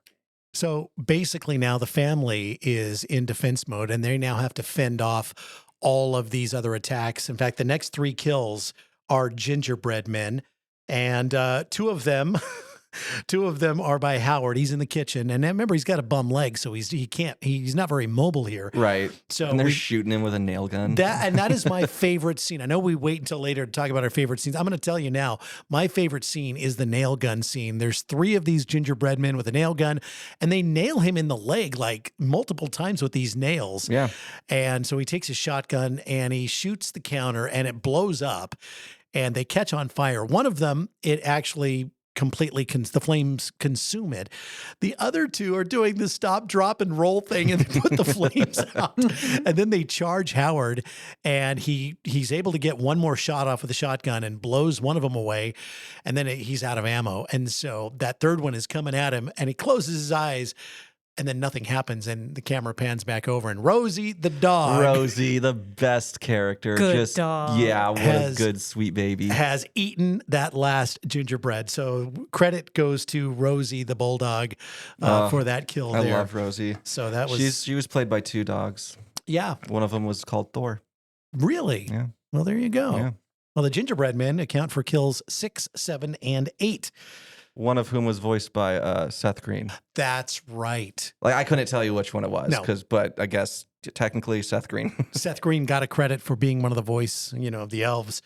S3: So basically now the family is in defense mode and they now have to fend off all of these other attacks. In fact, the next 3 kills are gingerbread men, and 2 of them are by Howard. He's in the kitchen, and remember he's got a bum leg, so he's not very mobile here.
S4: Right.
S3: So
S4: And they're
S3: we-
S4: shooting him with a nail gun.
S3: that is my favorite scene. I know we wait until later to talk about our favorite scenes. I'm going to tell you now. My favorite scene is the nail gun scene. There's 3 of these gingerbread men with a nail gun, and they nail him in the leg like multiple times with these nails.
S4: Yeah.
S3: And so he takes his shotgun and he shoots the counter, and it blows up, and they catch on fire. One of them, it actually completely the flames consume it. The other 2 are doing the stop, drop, and roll thing, and they put the flames out, and then they charge Howard, and he's able to get one more shot off with a shotgun and blows one of them away, and then he's out of ammo, and so that third one is coming at him, and he closes his eyes. And then nothing happens, and the camera pans back over, and Rosie, the dog,
S4: Rosie, the best character.
S5: Good dog.
S4: Yeah, what
S3: Has-
S4: a good sweet baby.
S3: has eaten that last gingerbread. So credit goes to Rosie, the bulldog, for that kill
S4: I
S3: there.
S4: love Rosie.
S3: So that was,
S4: She was played by 2 dogs.
S3: yeah,
S4: One of them was called Thor.
S3: really.
S4: Yeah.
S3: Well, there you go.
S4: Yeah.
S3: Well, the gingerbread men account for kills 6, 7, and 8.
S4: One of whom was voiced by Seth Green.
S3: That's right.
S4: Like I couldn't tell you which one it was,
S3: No.
S4: but I guess technically Seth Green.
S3: Seth Green got a credit for being one of the voice, of the elves.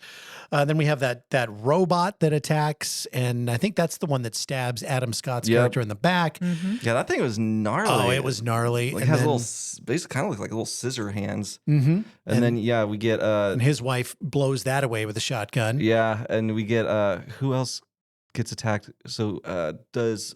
S3: Then we have that robot that attacks, and I think that's the one that stabs Adam Scott's
S4: Yep.
S3: character in the back.
S4: Yeah, that thing was gnarly.
S3: Oh, it was gnarly.
S4: Like
S3: And
S4: has
S3: then-
S4: little, basically kind of look like little scissor hands.
S3: Mhm.
S4: And then we get
S3: And his wife blows that away with a shotgun.
S4: and we get who else gets attacked? So does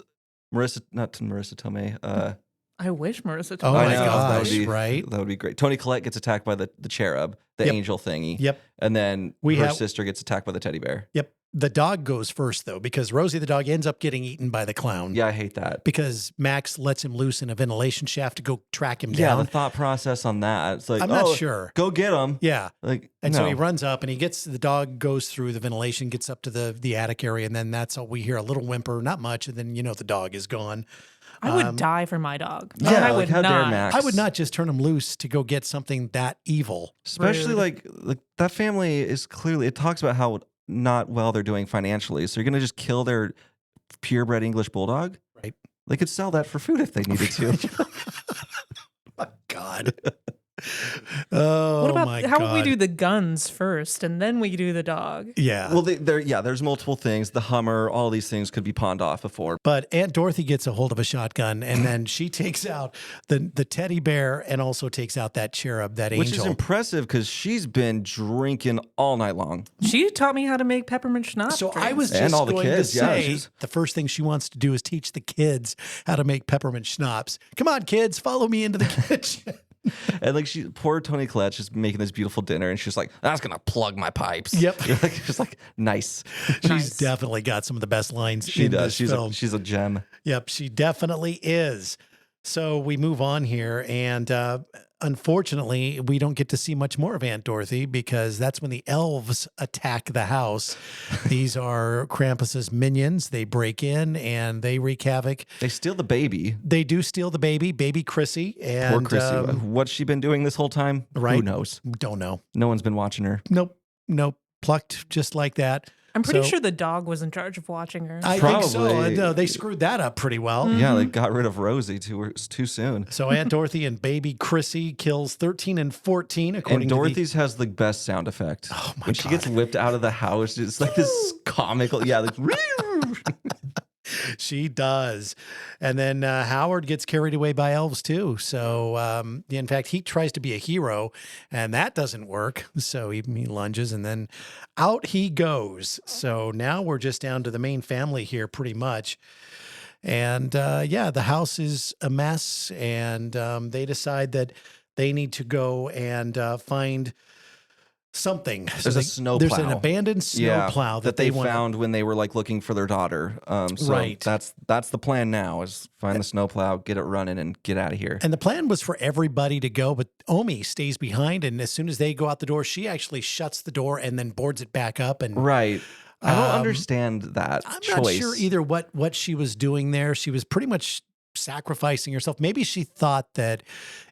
S4: not Marissa Tomei.
S5: I wish Marissa.
S3: Oh
S5: Tomei
S3: my
S5: was
S3: gosh,
S4: that would be
S3: right?
S4: That would be great. Tony Collette gets attacked by the cherub, the
S3: Yep.
S4: angel thingy.
S3: Yep.
S4: And then
S3: We
S4: her
S3: have-
S4: sister gets attacked by the teddy bear.
S3: Yep. The dog goes first, though, because Rosie the dog ends up getting eaten by the clown.
S4: Yeah, I hate that.
S3: Because Max lets him loose in a ventilation shaft to go track him
S4: Yeah,
S3: down.
S4: the thought process on that. It's like,
S3: I'm not sure.
S4: Go get him.
S3: Yeah.
S4: Like,
S3: And
S4: no.
S3: so he runs up and the dog goes through the ventilation, gets up to the attic area, and then that's all we hear, a little whimper, not much, and then the dog is gone.
S5: I would die for my dog.
S4: Yeah,
S5: I
S4: like,
S5: would
S4: how dare
S5: not.
S4: Max?
S3: I would not just turn him loose to go get something that evil.
S4: Especially
S5: Rude.
S4: like that family is clearly, it talks about how not well they're doing financially. So you're going to just kill their purebred English bulldog?
S3: Right.
S4: They could sell that for food if they needed to.
S3: God. Oh,
S5: What about
S3: my
S5: how
S3: God.
S5: would we do the guns first and then we do the dog?
S3: Yeah.
S4: Well, there's multiple things. The Hummer, all these things could be pawned off before.
S3: But Aunt Dorothy gets a hold of a shotgun, and then she takes out the teddy bear and also takes out that cherub, that
S4: Which
S3: angel.
S4: is impressive because she's been drinking all night long.
S5: She taught me how to make peppermint schnapps.
S3: So I
S5: drinks.
S3: was
S4: And
S3: just
S4: all the
S3: going
S4: kids,
S3: to
S4: yeah,
S3: say
S4: she's-
S3: the first thing she wants to do is teach the kids how to make peppermint schnapps. Come on, kids, follow me into the kitchen.
S4: And like poor Tony Collette's just making this beautiful dinner, and she's like, "That's gonna plug my pipes."
S3: Yep.
S4: You're like, just like nice.
S3: She's
S5: Nice.
S3: definitely got some of the best lines
S4: She
S3: in
S4: does.
S3: this
S4: She's
S3: film.
S4: she's a gem.
S3: Yep, she definitely is. So we move on here, and unfortunately, we don't get to see much more of Aunt Dorothy because that's when the elves attack the house. These are Krampus's minions. They break in and they wreak havoc.
S4: They steal the baby.
S3: They do steal the baby Chrissy. And,
S4: Poor Chrissy. What's she been doing this whole time?
S3: right.
S4: Who knows?
S3: Don't know.
S4: No one's been watching her.
S3: Nope. Plucked just like that.
S5: I'm pretty
S3: So-
S5: sure the dog was in charge of watching her.
S3: I think so.
S4: Probably.
S3: No, they screwed that up pretty well.
S4: Yeah, they got rid of Rosie too soon.
S3: So Aunt Dorothy and baby Chrissy kills 13 and 14 according
S4: And
S3: to the
S4: Dorothy's has the best sound effect.
S3: Oh, my
S4: when she
S3: God.
S4: gets whipped out of the house, it's like this comical. Yeah, like,
S3: She does. And then Howard gets carried away by elves too. So, in fact, he tries to be a hero and that doesn't work. So he lunges and then out he goes. So now we're just down to the main family here pretty much. And yeah, the house is a mess. And they decide that they need to go and find something.
S4: There's a snow
S3: There's
S4: plow.
S3: an abandoned snow plow
S4: that they
S3: want.
S4: found when they were like looking for their daughter. So
S3: Right.
S4: that's the plan now is find the snow plow, get it running, and get out of here.
S3: And the plan was for everybody to go, but Omi stays behind. And as soon as they go out the door, she actually shuts the door and then boards it back up. And
S4: Right. I don't
S3: Um,
S4: understand that
S3: I'm
S4: choice.
S3: not sure either what she was doing there. She was pretty much sacrificing herself. Maybe she thought that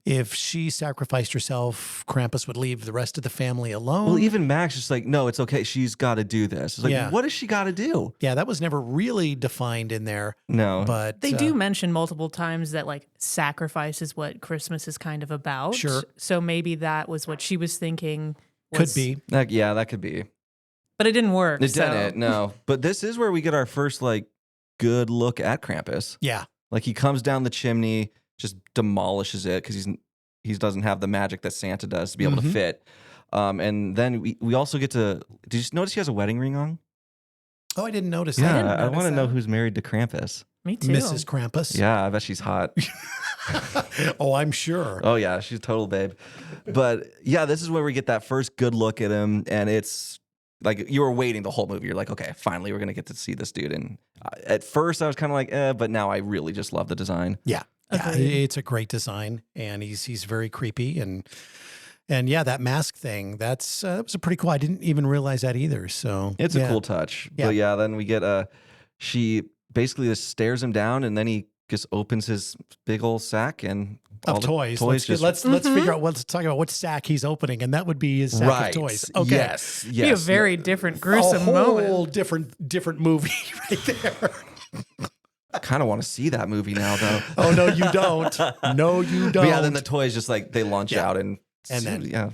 S3: if she sacrificed herself, Krampus would leave the rest of the family alone.
S4: Well, even Max just like, no, it's okay. She's got to do this. It's like,
S3: Yeah.
S4: what does she got to do?
S3: Yeah, that was never really defined in there.
S4: No.
S3: But
S5: They do mention multiple times that like sacrifice is what Christmas is kind of about.
S3: Sure.
S5: So maybe that was what she was thinking.
S3: could be.
S4: Yeah, that could be.
S5: But it didn't work.
S4: It
S5: so-
S4: didn't. No. But this is where we get our first like good look at Krampus.
S3: Yeah.
S4: Like he comes down the chimney, just demolishes it because he doesn't have the magic that Santa does to be able to
S3: Mhm.
S4: fit. And then we also get to. Did you notice he has a wedding ring on?
S3: Oh, I didn't notice
S4: Yeah,
S3: that.
S4: I
S5: notice
S4: want to know
S5: that.
S4: who's married to Krampus.
S5: Me too.
S3: Mrs. Krampus.
S4: Yeah, I bet she's hot.
S3: Oh, I'm sure.
S4: Oh yeah, she's a total babe. But yeah, this is where we get that first good look at him, and it's like you were waiting the whole movie. You're like, okay, finally we're gonna get to see this dude. And at first I was kind of like, but now I really just love the design.
S3: Yeah. Yeah,
S5: Agreed.
S3: it's a great design, and he's very creepy, and yeah, that mask thing that was a pretty cool. I didn't even realize that either. So
S4: It's
S3: yeah.
S4: a cool touch.
S3: Yeah.
S4: But yeah, then we get she basically just stares him down, and then he just opens his big old sack and all
S3: of
S4: the
S3: toys.
S4: just
S3: Let's figure out. Let's talk about what sack he's opening, and that would be his sack
S4: right.
S3: of toys. Okay,
S4: Yes.
S5: Be a
S4: Yes.
S5: very different,
S3: a
S5: gruesome
S3: whole
S5: moment.
S3: different movie right there.
S4: I kind of want to see that movie now, though.
S3: Oh no, you don't. No, you don't.
S4: But yeah, then the toys just like they launch
S3: Yeah.
S4: out and
S3: then
S4: yeah,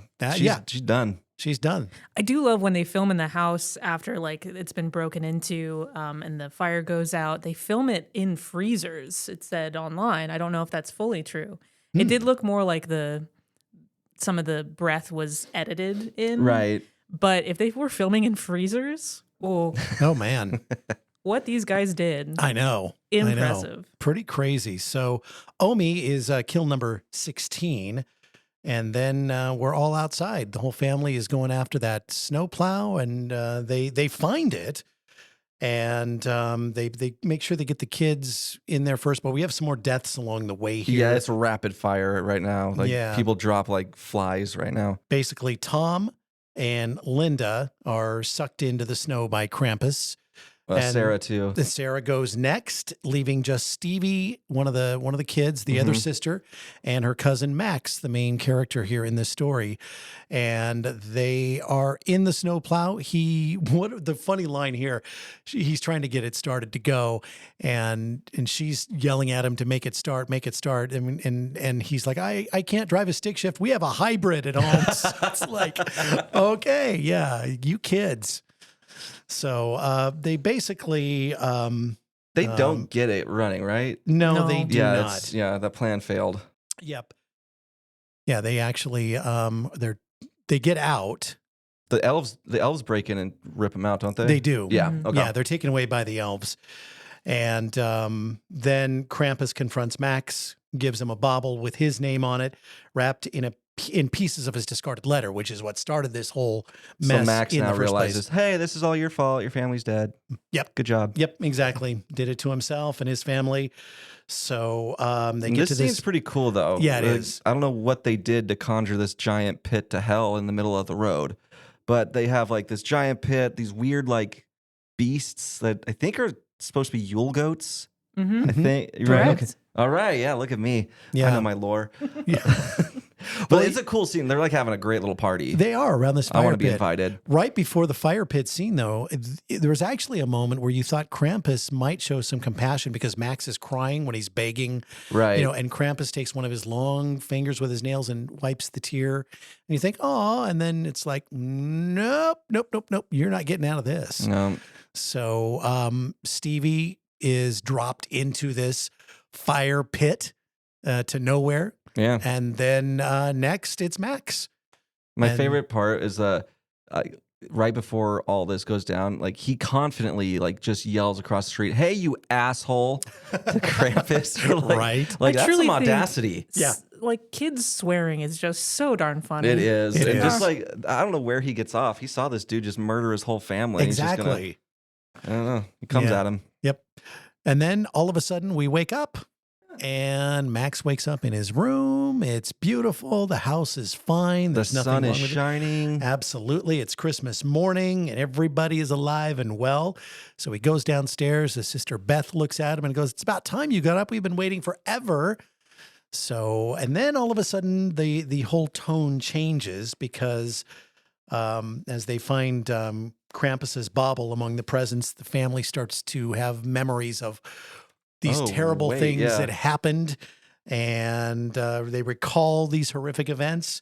S4: she's done.
S3: she's done.
S5: I do love when they film in the house after like it's been broken into and the fire goes out. They film it in freezers. It said online. I don't know if that's fully true. It did look more like some of the breath was edited in.
S4: Right.
S5: But if they were filming in freezers, oh,
S3: Oh man,
S5: what these guys did.
S3: I know. I know.
S5: Impressive.
S3: Pretty crazy. So Omi is kill number 16. And then we're all outside. The whole family is going after that snowplow, and they find it, and they make sure they get the kids in there first. But we have some more deaths along the way here.
S4: Yeah, it's rapid fire right now. Like
S3: Yeah.
S4: people drop like flies right now.
S3: Basically, Tom and Linda are sucked into the snow by Krampus. And
S4: Sarah too.
S3: then Sarah goes next, leaving just Stevie, one of the kids, the other sister, and her cousin Max, the main character here in this story. And they are in the snowplow. What the funny line here, he's trying to get it started to go, and she's yelling at him to make it start. And he's like, I can't drive a stick shift. We have a hybrid at home. So it's like, okay, yeah, you kids. So they basically
S4: They don't get it running, right?
S3: no, they do
S4: Yeah,
S3: not.
S4: that plan failed.
S3: Yep. Yeah, they actually they get out.
S4: The elves break in and rip them out, don't they?
S3: They do.
S4: Yeah. Okay.
S3: Yeah, they're taken away by the elves. And then Krampus confronts Max, gives him a bauble with his name on it, wrapped in pieces of his discarded letter, which is what started this whole mess.
S4: So Max
S3: in
S4: now
S3: the first
S4: realizes,
S3: place.
S4: hey, this is all your fault. Your family's dead.
S3: Yep.
S4: Good job.
S3: Yep, exactly. Did it to himself and his family. So they
S4: And
S3: get
S4: this
S3: to
S4: scene's
S3: this.
S4: pretty cool, though.
S3: Yeah, it is.
S4: I don't know what they did to conjure this giant pit to hell in the middle of the road, but they have like this giant pit, these weird like beasts that I think are supposed to be Yule goats.
S5: Mm-hmm.
S4: I think. Right?
S5: Correct.
S4: Okay. All right. Yeah. Look at me.
S3: Yeah.
S4: I know my lore.
S3: Yeah.
S4: But it's a cool scene. They're like having a great little party.
S3: They are around this fire
S4: I want to be
S3: pit.
S4: invited.
S3: Right before the fire pit scene, though, there was actually a moment where you thought Krampus might show some compassion because Max is crying when he's begging,
S4: Right.
S3: and Krampus takes one of his long fingers with his nails and wipes the tear. And you think, oh, and then it's like, nope, you're not getting out of this.
S4: No.
S3: So Stevie is dropped into this fire pit to nowhere.
S4: Yeah.
S3: And then next, it's Max.
S4: My
S3: And-
S4: favorite part is right before all this goes down, like he confidently like just yells across the street, "Hey, you asshole!" to Krampus. Like,
S3: Right.
S4: Like
S5: I
S4: that's
S5: truly
S4: some
S5: think
S4: audacity.
S3: Yeah.
S5: Like kids swearing is just so darn funny.
S4: It is.
S3: It
S4: and
S3: is.
S4: just like I don't know where he gets off. He saw this dude just murder his whole family. He's just
S3: Exactly.
S4: gonna, I don't know. He comes
S3: Yeah.
S4: at him.
S3: Yep. And then all of a sudden we wake up and Max wakes up in his room. It's beautiful. The house is fine.
S4: The
S3: There's nothing
S4: sun
S3: wrong
S4: is
S3: with it.
S4: shining.
S3: Absolutely. It's Christmas morning and everybody is alive and well. So he goes downstairs. His sister Beth looks at him and goes, "It's about time you got up. We've been waiting forever." So, and then all of a sudden the whole tone changes because as they find Krampus's bauble among the presents, the family starts to have memories of these
S4: Oh,
S3: terrible
S4: wait,
S3: things
S4: yeah.
S3: that happened, and they recall these horrific events.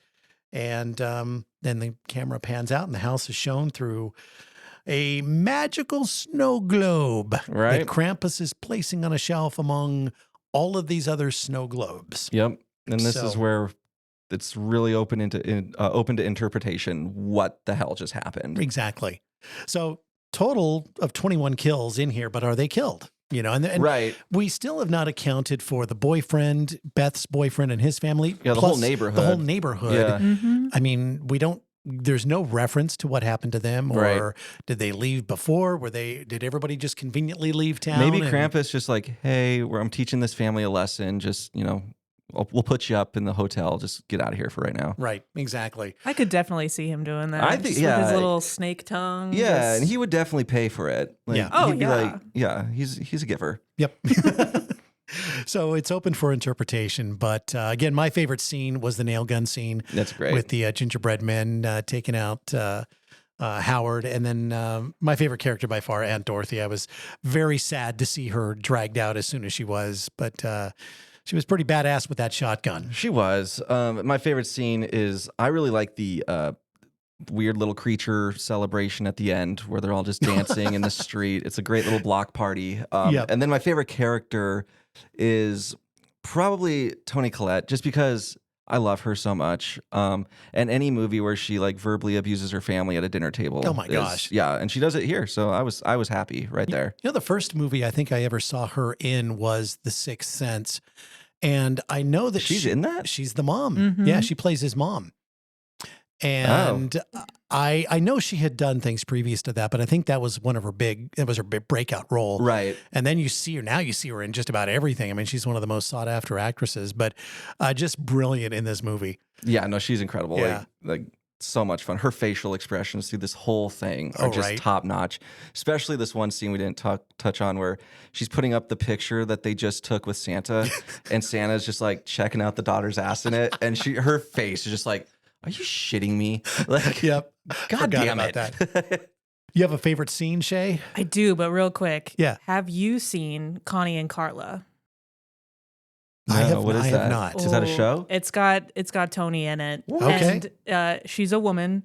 S3: And then the camera pans out, and the house is shown through a magical snow globe
S4: Right.
S3: that Krampus is placing on a shelf among all of these other snow globes.
S4: Yep. And this is
S3: So-
S4: where it's really open to interpretation. What the hell just happened?
S3: Exactly. So total of 21 kills in here, but are they killed? And
S4: Right.
S3: we still have not accounted for the boyfriend, Beth's boyfriend and his family.
S4: Yeah, the
S3: plus
S4: whole neighborhood.
S3: The whole neighborhood.
S4: Yeah.
S5: Mm-hmm.
S3: I mean, there's no reference to what happened to them, or
S4: Right.
S3: did they leave before? Did everybody just conveniently leave town?
S4: Maybe
S3: and-
S4: Krampus just like, hey, I'm teaching this family a lesson. Just, we'll put you up in the hotel. Just get out of here for right now.
S3: Right, exactly.
S5: I could definitely see him doing that.
S4: I think-
S5: Just
S4: yeah.
S5: with his little snake tongue.
S4: Yeah,
S5: just-
S4: and he would definitely pay for it. Like,
S3: Yeah.
S5: Oh,
S4: he'd be
S5: yeah.
S4: like, yeah, he's a giver.
S3: Yep. So it's open for interpretation. But again, my favorite scene was the nail gun scene
S4: That's great.
S3: with the gingerbread men taking out Howard. And then my favorite character by far, Aunt Dorothy. I was very sad to see her dragged out as soon as she was. But she was pretty badass with that shotgun.
S4: She was. My favorite scene is I really like the weird little creature celebration at the end where they're all just dancing in the street. It's a great little block party.
S3: Yep.
S4: And then my favorite character is probably Toni Collette, just because I love her so much. And any movie where she like verbally abuses her family at a dinner table.
S3: Oh my gosh.
S4: Yeah, and she does it here. So I was happy right there.
S3: The first movie I think I ever saw her in was The Sixth Sense. And I know that
S4: She's in that?
S3: She's the mom.
S5: Mhm.
S3: Yeah, she plays his mom. And I know she had done things previous to that, but I think that was her big breakout role.
S4: Right.
S3: And then you see her in just about everything. I mean, she's one of the most sought after actresses, but just brilliant in this movie.
S4: Yeah, no, she's incredible.
S3: Yeah.
S4: Like so much fun. Her facial expressions through this whole thing are just top notch. Especially this one scene we didn't touch on where she's putting up the picture that they just took with Santa, and Santa's just like checking out the daughter's ass in it, and her face is just like, "Are you shitting me?" Like,
S3: Yep.
S4: God damn it.
S3: That. You have a favorite scene, Shay?
S5: I do, but real quick.
S3: Yeah.
S5: Have you seen Connie and Carla?
S4: No,
S3: I have
S4: that?
S3: not.
S4: Is that a show?
S5: It's got Tony in it.
S3: Okay.
S5: And she's a woman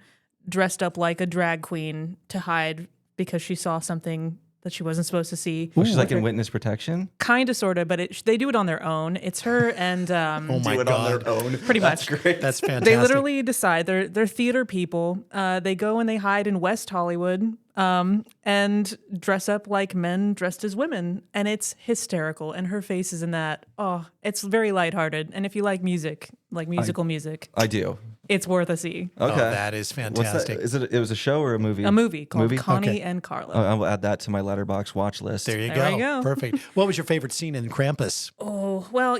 S5: dressed up like a drag queen to hide because she saw something that she wasn't supposed to see.
S4: Well, she's like in witness protection?
S5: Kind of, sort of, but they do it on their own. It's her and
S3: Oh my
S4: God.
S3: God.
S4: On their own.
S5: Pretty much.
S4: That's great.
S3: That's fantastic.
S5: They literally decide they're theater people. They go and they hide in West Hollywood and dress up like men dressed as women, and it's hysterical. And her face is in that. Oh, it's very lighthearted. And if you like music, like musical music,
S4: I do.
S5: it's worth a see.
S4: Okay.
S3: Oh, that is
S4: What's that?
S3: fantastic.
S4: Is it was a show or a movie?
S5: A movie called Connie
S3: Okay.
S5: and Carla.
S4: I will add that to my Letterboxd watch list.
S3: There you
S5: There
S3: go.
S5: you go.
S3: Perfect. What was your favorite scene in Krampus?
S5: Oh, well,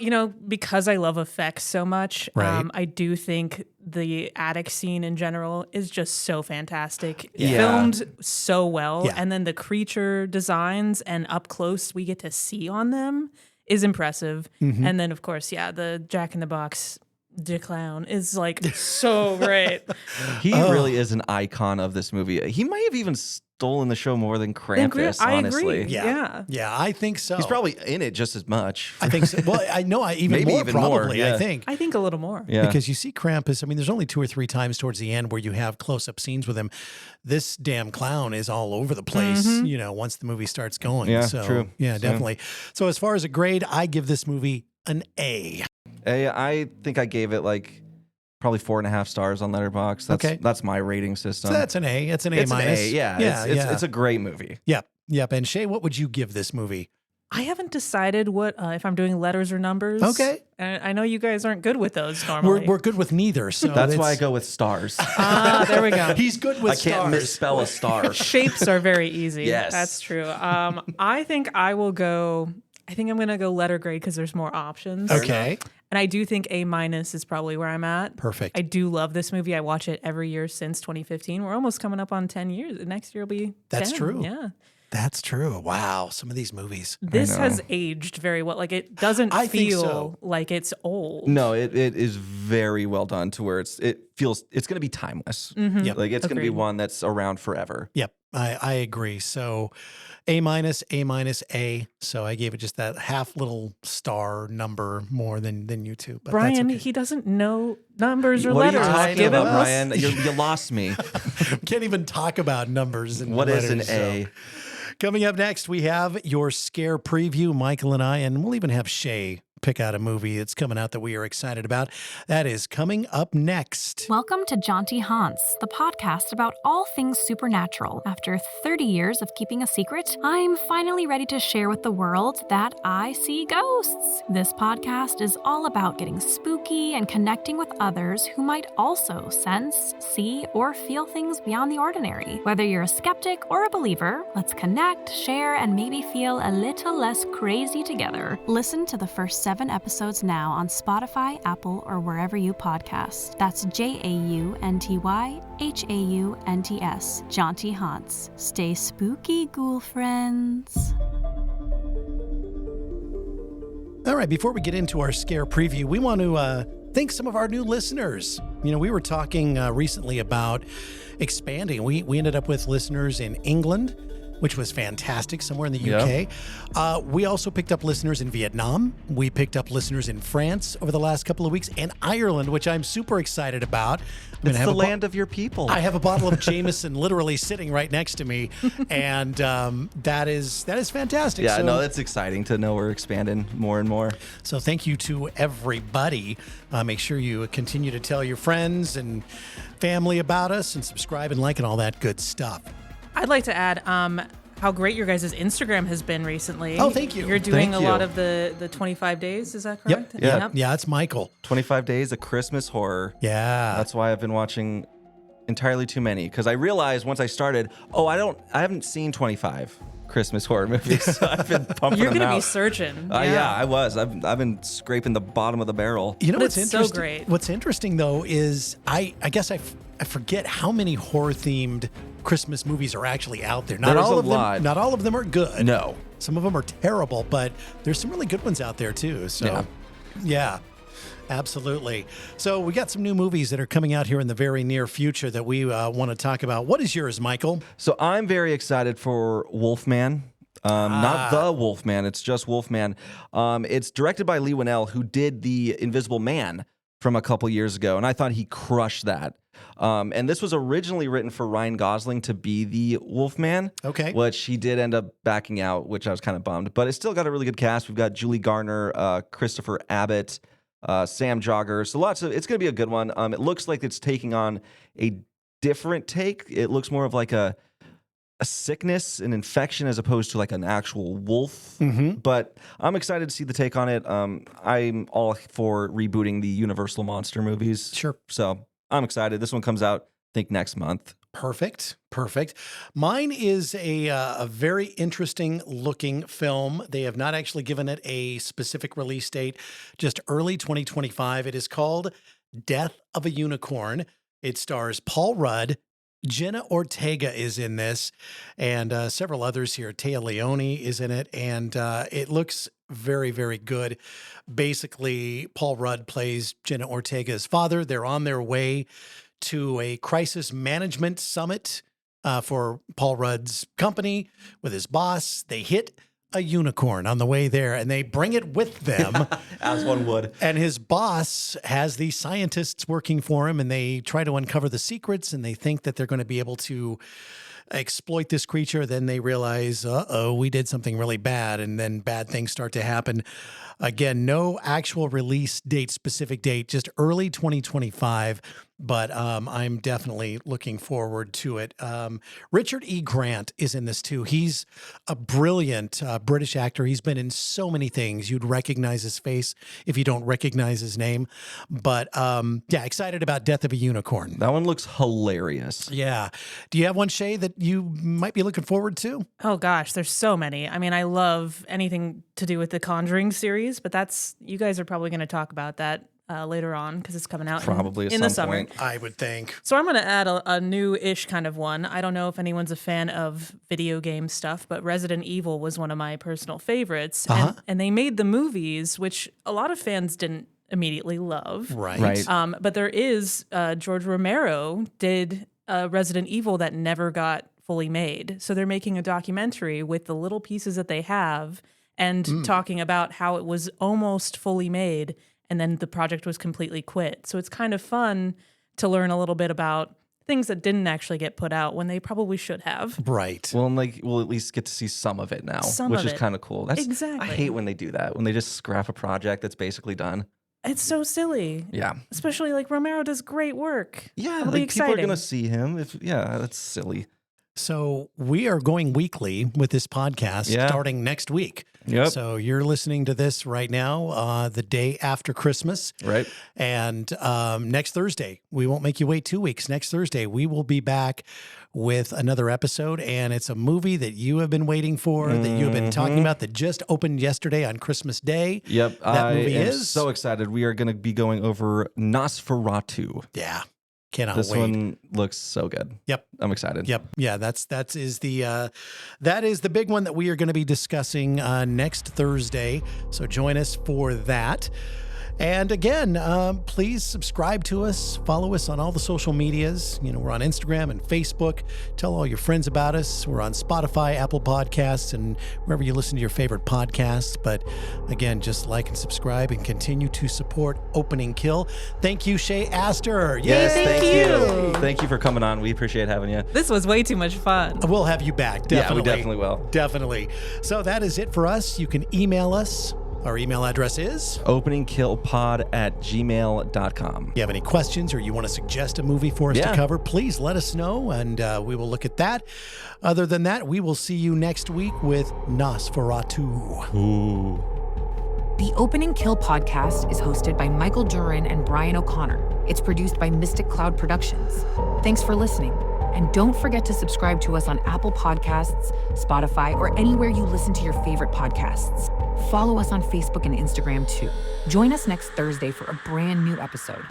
S5: because I love effects so much,
S3: Right.
S5: I do think the attic scene in general is just so fantastic.
S4: Yeah.
S5: Filmed so well.
S3: Yeah.
S5: And then the creature designs and up close we get to see on them is impressive.
S3: Mm-hmm.
S5: And then, of course, the Jack in the Box clown is like so great.
S4: He really is an icon of this movie. He might have even stolen the show more than Krampus,
S5: I
S4: honestly.
S5: agree.
S3: Yeah. Yeah, I think so.
S4: He's probably in it just as much.
S3: I think so. Well, I know even
S4: Maybe
S3: more
S4: even
S3: probably,
S4: more, yeah.
S3: I think.
S5: I think a little more.
S4: Yeah.
S3: Because you see Krampus, I mean, there's only 2 or 3 times towards the end where you have close-up scenes with him. This damn clown is all over the place, once the movie starts going.
S4: Yeah,
S3: so,
S4: true.
S3: Yeah,
S4: Same.
S3: definitely. So as far as a grade, I give this movie an A.
S4: I think I gave it like probably 4.5 stars on Letterboxd. That's my rating system.
S3: So that's an A. It's an A
S4: it's
S3: minus.
S4: An A, yeah. It's a great movie.
S3: Yep. Yep. And Shay, what would you give this movie?
S5: I haven't decided what if I'm doing letters or numbers.
S3: Okay.
S5: And I know you guys aren't good with those normally.
S3: We're good with neither. So
S4: That's why I go with stars.
S5: There we go.
S3: He's good with
S4: I can't
S3: stars.
S4: misspell a star.
S5: Shapes are very easy.
S4: Yes.
S5: That's true. I think I'm going to go letter grade because there's more options.
S3: Okay.
S5: And I do think A minus is probably where I'm at.
S3: Perfect.
S5: I do love this movie. I watch it every year since 2015. We're almost coming up on 10 years. Next year will be 10.
S3: That's true.
S5: Yeah.
S3: That's true. Wow. Some of these movies.
S5: This
S4: know.
S5: has aged very well. Like it doesn't
S3: I think
S5: feel
S3: so.
S5: like it's old.
S4: No, it is very well done to where it feels it's going to be timeless.
S3: Yep.
S4: Like it's going to be
S5: Agreed.
S4: one that's around forever.
S3: Yep. I agree. So A minus, A minus, A. So I gave it just that half little star number more than you two. But
S5: Brian,
S3: that's okay.
S5: he doesn't know numbers or
S4: What are
S5: letters.
S4: you talking
S5: Give
S4: about,
S5: him
S4: Brian? You lost me.
S3: Can't even talk about numbers and
S4: What is
S3: letters,
S4: an A?
S3: so. Coming up next, we have your scare preview, Michael and I, and we'll even have Shay pick out a movie that's coming out that we are excited about. That is coming up next.
S7: Welcome to Jaunty Haunts, the podcast about all things supernatural. After 30 years of keeping a secret, I'm finally ready to share with the world that I see ghosts. This podcast is all about getting spooky and connecting with others who might also sense, see, or feel things beyond the ordinary. Whether you're a skeptic or a believer, let's connect, share, and maybe feel a little less crazy together. Listen to the first 7 episodes now on Spotify, Apple, or wherever you podcast. That's JAUNTYHAUNTS. Jaunty Haunts. Stay spooky, ghoul friends.
S3: All right, before we get into our scare preview, we want to thank some of our new listeners. We were talking recently about expanding. We ended up with listeners in England, which was fantastic, somewhere in the UK. We also picked up listeners in Vietnam. We picked up listeners in France over the last couple of weeks, and Ireland, which I'm super excited about.
S4: It's the land of your people.
S3: I have a bottle of Jameson literally sitting right next to me, and that is fantastic.
S4: Yeah,
S3: So-
S4: no, it's exciting to know we're expanding more and more.
S3: So thank you to everybody. Make sure you continue to tell your friends and family about us and subscribe and like and all that good stuff.
S5: I'd like to add how great your guys' Instagram has been recently.
S3: Oh, thank you.
S5: You're doing
S4: Thank
S5: a lot
S4: you.
S5: of the 25 days, is that correct?
S3: Yep. Yeah, it's Michael.
S4: 25 Days of Christmas Horror.
S3: Yeah.
S4: That's why I've been watching entirely too many, because I realized once I started, I haven't seen 25. Christmas horror movies. So I've been pumping
S5: You're
S4: them
S5: gonna be
S4: out.
S5: searching.
S4: Yeah, I was. I've been scraping the bottom of the barrel.
S3: You know what's
S5: That's so
S3: interesting?
S5: great.
S3: What's interesting though is I guess I forget how many horror themed Christmas movies are actually out there. Not
S4: There's
S3: all
S4: a
S3: of
S4: lot.
S3: them. Not all of them are good.
S4: No.
S3: Some of them are terrible, but there's some really good ones out there too. So, yeah. Absolutely. So we got some new movies that are coming out here in the very near future that we want to talk about. What is yours, Michael?
S4: So I'm very excited for Wolfman. Not the Wolfman, it's just Wolfman. It's directed by Lee Winnell, who did The Invisible Man from a couple years ago, and I thought he crushed that. And this was originally written for Ryan Gosling to be the Wolfman, which he did end up backing out, which I was kind of bummed. But it's still got a really good cast. We've got Julie Garner, Christopher Abbott, Sam Jogger. So it's going to be a good one. It looks like it's taking on a different take. It looks more of like a sickness, an infection, as opposed to like an actual wolf. But I'm excited to see the take on it. I'm all for rebooting the Universal monster movies.
S3: Sure.
S4: So I'm excited. This one comes out, I think, next month.
S3: Perfect. Mine is a very interesting looking film. They have not actually given it a specific release date, just early 2025. It is called Death of a Unicorn. It stars Paul Rudd. Jenna Ortega is in this, and several others here. Téa Leoni is in it, and it looks very, very good. Basically, Paul Rudd plays Jenna Ortega's father. They're on their way to a crisis management summit for Paul Rudd's company with his boss. They hit a unicorn on the way there, and they bring it with them.
S4: As one would.
S3: And his boss has these scientists working for him, and they try to uncover the secrets, and they think that they're going to be able to exploit this creature. Then they realize, we did something really bad, and then bad things start to happen. Again, no actual release date, specific date, just early 2025. But I'm definitely looking forward to it. Richard E. Grant is in this too. He's a brilliant British actor. He's been in so many things. You'd recognize his face if you don't recognize his name. But excited about Death of a Unicorn.
S4: That one looks hilarious.
S3: Yeah. Do you have one, Shay, that you might be looking forward to?
S5: Oh gosh, there's so many. I mean, I love anything to do with the Conjuring series, but you guys are probably going to talk about that later on because it's coming out
S4: probably
S5: in the summer.
S4: Point.
S3: I would think.
S5: So I'm going to add a new-ish kind of one. I don't know if anyone's a fan of video game stuff, but Resident Evil was one of my personal favorites. And they made the movies, which a lot of fans didn't immediately love.
S3: Right.
S5: But there is, George Romero did Resident Evil that never got fully made. So they're making a documentary with the little pieces that they have and talking about how it was almost fully made and then the project was completely quit. So it's kind of fun to learn a little bit about things that didn't actually get put out when they probably should have.
S3: Right.
S4: Well, and we'll at least get to see some of it now, which is kind of cool.
S5: Exactly.
S4: I hate when they do that, when they just scrap a project that's basically done.
S5: It's so silly.
S4: Yeah.
S5: Especially Romero does great work.
S4: Yeah,
S5: It'll be exciting.
S4: people are going to see him. That's silly.
S3: So we are going weekly with this podcast starting next week.
S4: Yep.
S3: So you're listening to this right now, the day after Christmas.
S4: Right.
S3: And next Thursday, we won't make you wait 2 weeks. Next Thursday, we will be back with another episode. And it's a movie that you have been waiting for, that you have been talking about, that just opened yesterday on Christmas Day.
S4: Yep.
S3: That movie
S4: am
S3: is
S4: so excited. We are going to be going over Nosferatu.
S3: Yeah. Cannot
S4: this
S3: wait.
S4: one looks so good.
S3: Yep.
S4: I'm excited.
S3: Yep. Yeah, that is the big one that we are going to be discussing next Thursday. So join us for that. And again, please subscribe to us. Follow us on all the social medias. We're on Instagram and Facebook. Tell all your friends about us. We're on Spotify, Apple Podcasts, and wherever you listen to your favorite podcasts. But again, just like and subscribe and continue to support Opening Kill. Thank you, Shay Astor.
S4: Yes,
S3: Yay!
S4: thank you. Thank you for coming on. We appreciate having you.
S5: This was way too much fun.
S3: We'll have you back. Definitely.
S4: Yeah, we definitely will.
S3: Definitely. So that is it for us. You can email us. Our email address is
S4: openingkillpod@gmail.com.
S3: If you have any questions or you want to suggest a movie for us to cover, please let us know, and we will look at that. Other than that, we will see you next week with Nosferatu.
S4: Ooh.
S8: The Opening Kill podcast is hosted by Michael Duran and Brian O'Connor. It's produced by Mystic Cloud Productions. Thanks for listening, And don't forget to subscribe to us on Apple Podcasts, Spotify, or anywhere you listen to your favorite podcasts. Follow us on Facebook and Instagram too. Join us next Thursday for a brand new episode.